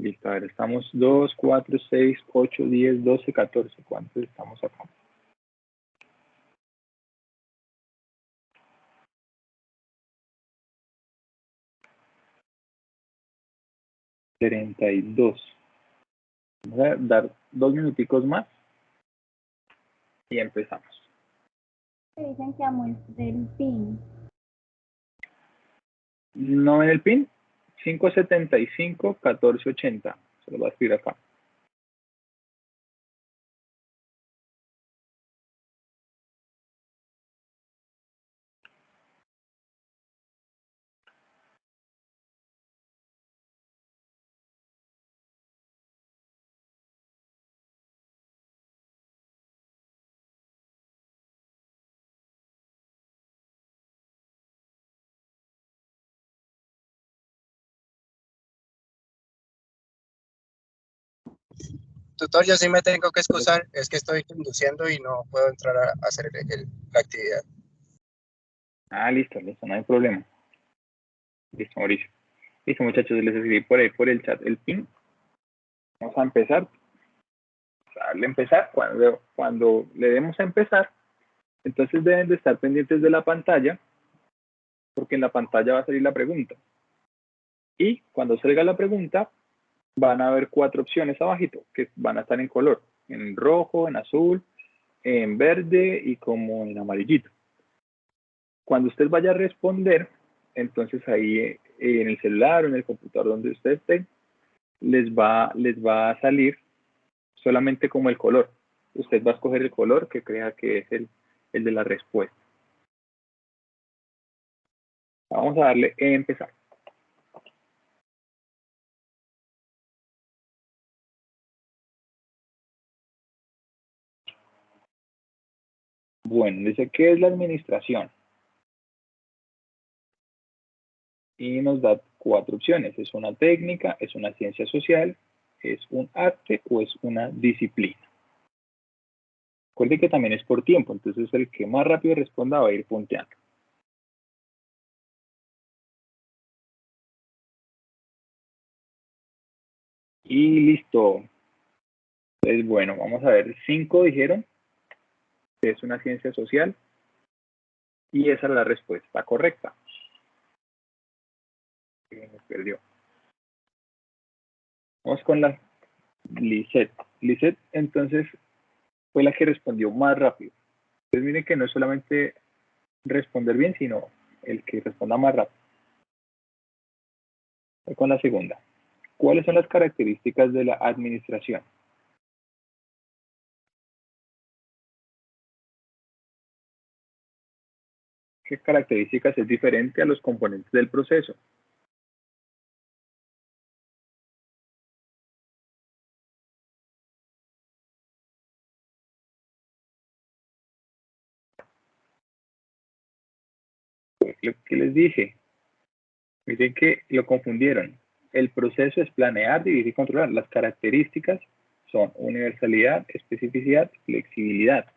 Listo, a ver, estamos 2, 4, 6, 8, 10, 12, 14. ¿Cuántos estamos acá? 32. Vamos a dar 2 minuticos más y empezamos. Dicen que muestre el PIN. ¿No ven el PIN? 575-1480. Se lo voy a escribir acá. Tutor, yo sí me tengo que excusar, es que estoy conduciendo y no puedo entrar a hacer la actividad. Ah, listo, no hay problema. Listo, Mauricio. Listo, muchachos, les escribí por ahí, por el chat, el PIN. Vamos a empezar. Darle a empezar. Cuando le demos a empezar, entonces deben de estar pendientes de la pantalla, porque en la pantalla va a salir la pregunta. Y cuando salga la pregunta, van a haber 4 opciones abajito, que van a estar en color, en rojo, en azul, en verde y como en amarillito. Cuando usted vaya a responder, entonces ahí en el celular o en el computador donde usted esté, les va a salir solamente como el color. Usted va a escoger el color que crea que es el de la respuesta. Vamos a darle a empezar. Bueno, dice, ¿qué es la administración? Y nos da 4 opciones. Es una técnica, es una ciencia social, es un arte o es una disciplina. Recuerde que también es por tiempo, entonces el que más rápido responda va a ir punteando. Y listo. Entonces, bueno, vamos a ver. 5 dijeron que es una ciencia social. Y esa es la respuesta correcta. perdió. Vamos con la Lisette. Lisette, entonces, fue la que respondió más rápido. Entonces, miren que no es solamente responder bien, sino el que responda más rápido. Voy con la segunda. ¿Cuáles son las características de la administración? ¿Qué características es diferente a los componentes del proceso? Pues lo que les dije. Miren que lo confundieron. El proceso es planear, dividir y controlar. Las características son universalidad, especificidad, flexibilidad.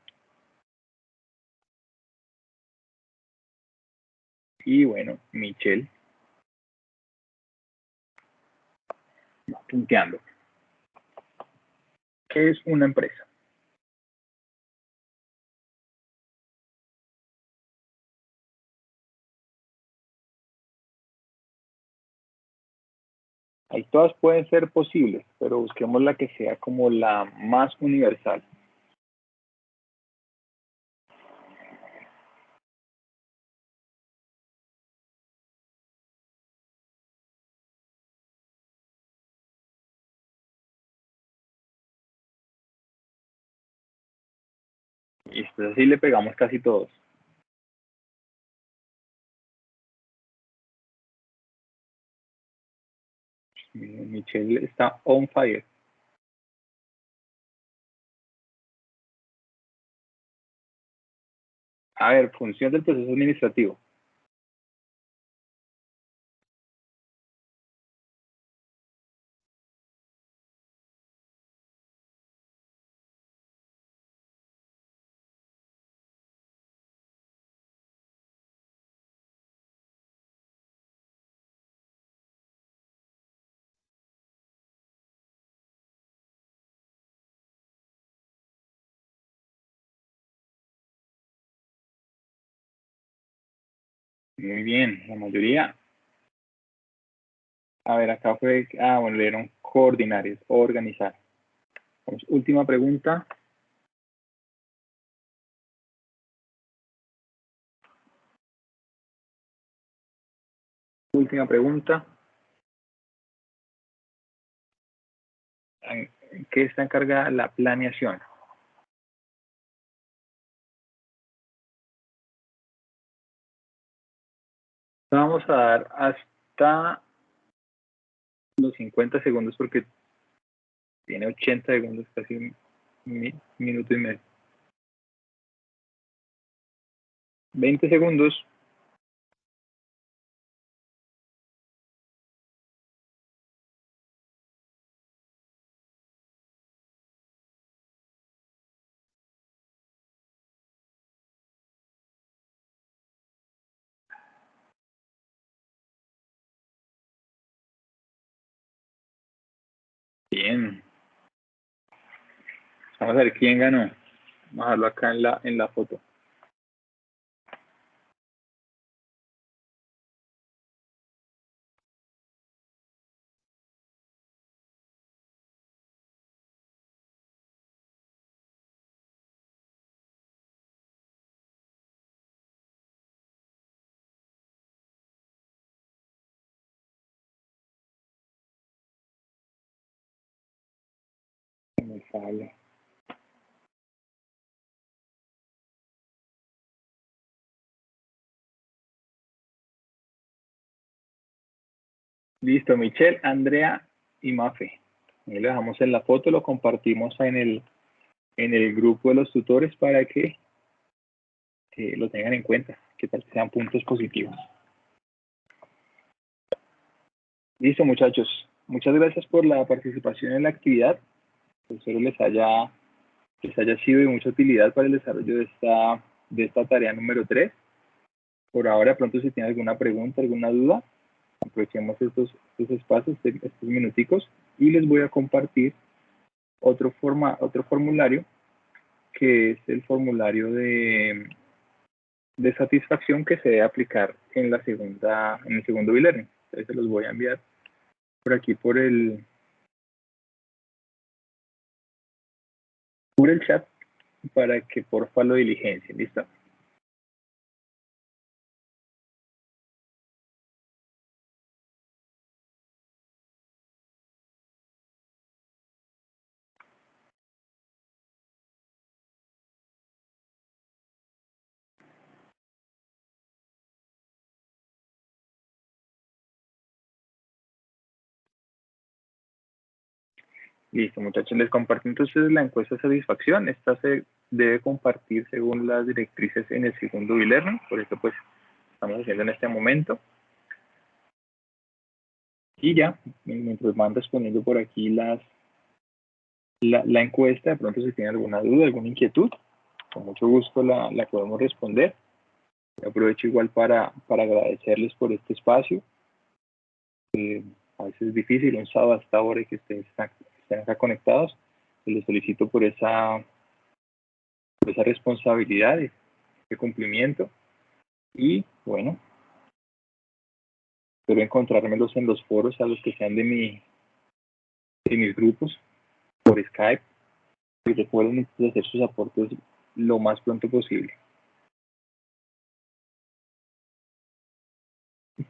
Y bueno, Michelle va punteando. ¿Qué es una empresa? Ahí todas pueden ser posibles, pero busquemos la que sea como la más universal. Y pues así le pegamos casi todos. Michelle está on fire. A ver, función del proceso administrativo. Muy bien, la mayoría. A ver, acá fue, bueno, le dieron coordinar, es organizar. Vamos, última pregunta. Última pregunta. ¿En qué está encargada la planeación? Vamos a dar hasta los 50 segundos porque tiene 80 segundos, casi un minuto y medio. 20 segundos. Bien. Vamos a ver quién ganó. Vamos a dejarlo acá en la foto. Me sale. Listo, Michelle, Andrea y Mafe. Ahí lo dejamos en la foto, lo compartimos en el grupo de los tutores para que lo tengan en cuenta, que tal sean puntos positivos. Listo, muchachos. Muchas gracias por la participación en la actividad. Espero les haya sido de mucha utilidad para el desarrollo de esta tarea número 3. Por ahora, pronto si tienen alguna pregunta, alguna duda, aprovechemos estos espacios, estos minuticos, y les voy a compartir otro formulario, que es el formulario de satisfacción que se debe aplicar en el segundo e-learning. Entonces se los voy a enviar por aquí por el chat para que porfa lo diligencien, ¿listo? Listo, muchachos, les comparto entonces la encuesta de satisfacción. Esta se debe compartir según las directrices en el segundo e-learning, por eso pues estamos haciendo en este momento. Y ya, mientras van respondiendo por aquí la encuesta, de pronto si tienen alguna duda, alguna inquietud, con mucho gusto la podemos responder. Aprovecho igual para agradecerles por este espacio. A veces es difícil un sábado a esta hora y que estén acá conectados. Les solicito por esa responsabilidad, ese cumplimiento. Y bueno, espero encontrármelos en los foros a los que sean de mis grupos por Skype. Y recuerden hacer sus aportes lo más pronto posible.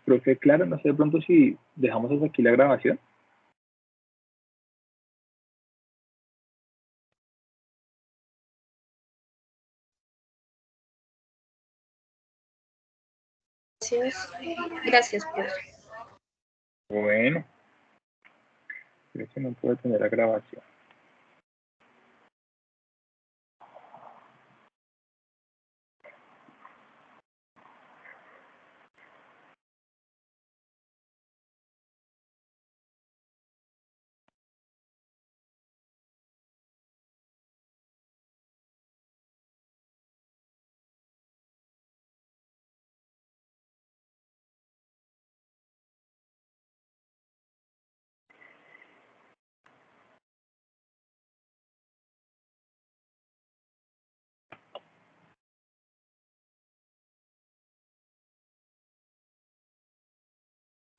Profe, claro, no sé de pronto si dejamos hasta aquí la grabación. Gracias, profe. Bueno, creo que no puedo tener la grabación.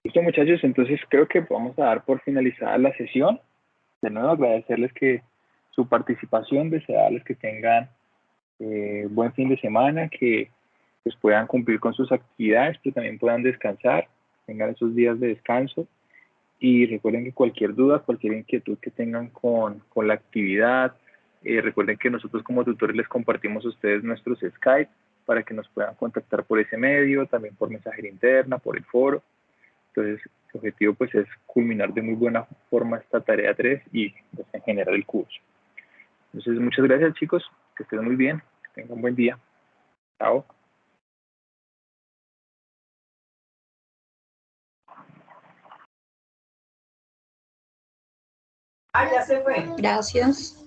Listo, muchachos, entonces creo que vamos a dar por finalizada la sesión. De nuevo, agradecerles su participación, desearles que tengan buen fin de semana, que pues, puedan cumplir con sus actividades, pero también puedan descansar, tengan esos días de descanso. Y recuerden que cualquier duda, cualquier inquietud que tengan con la actividad, recuerden que nosotros como tutores les compartimos a ustedes nuestros Skype para que nos puedan contactar por ese medio, también por mensajería interna, por el foro. Entonces, el objetivo pues es culminar de muy buena forma esta tarea 3 y pues, en general el curso. Entonces, muchas gracias chicos, que estén muy bien, que tengan un buen día. Chao. Ya se fue. Gracias.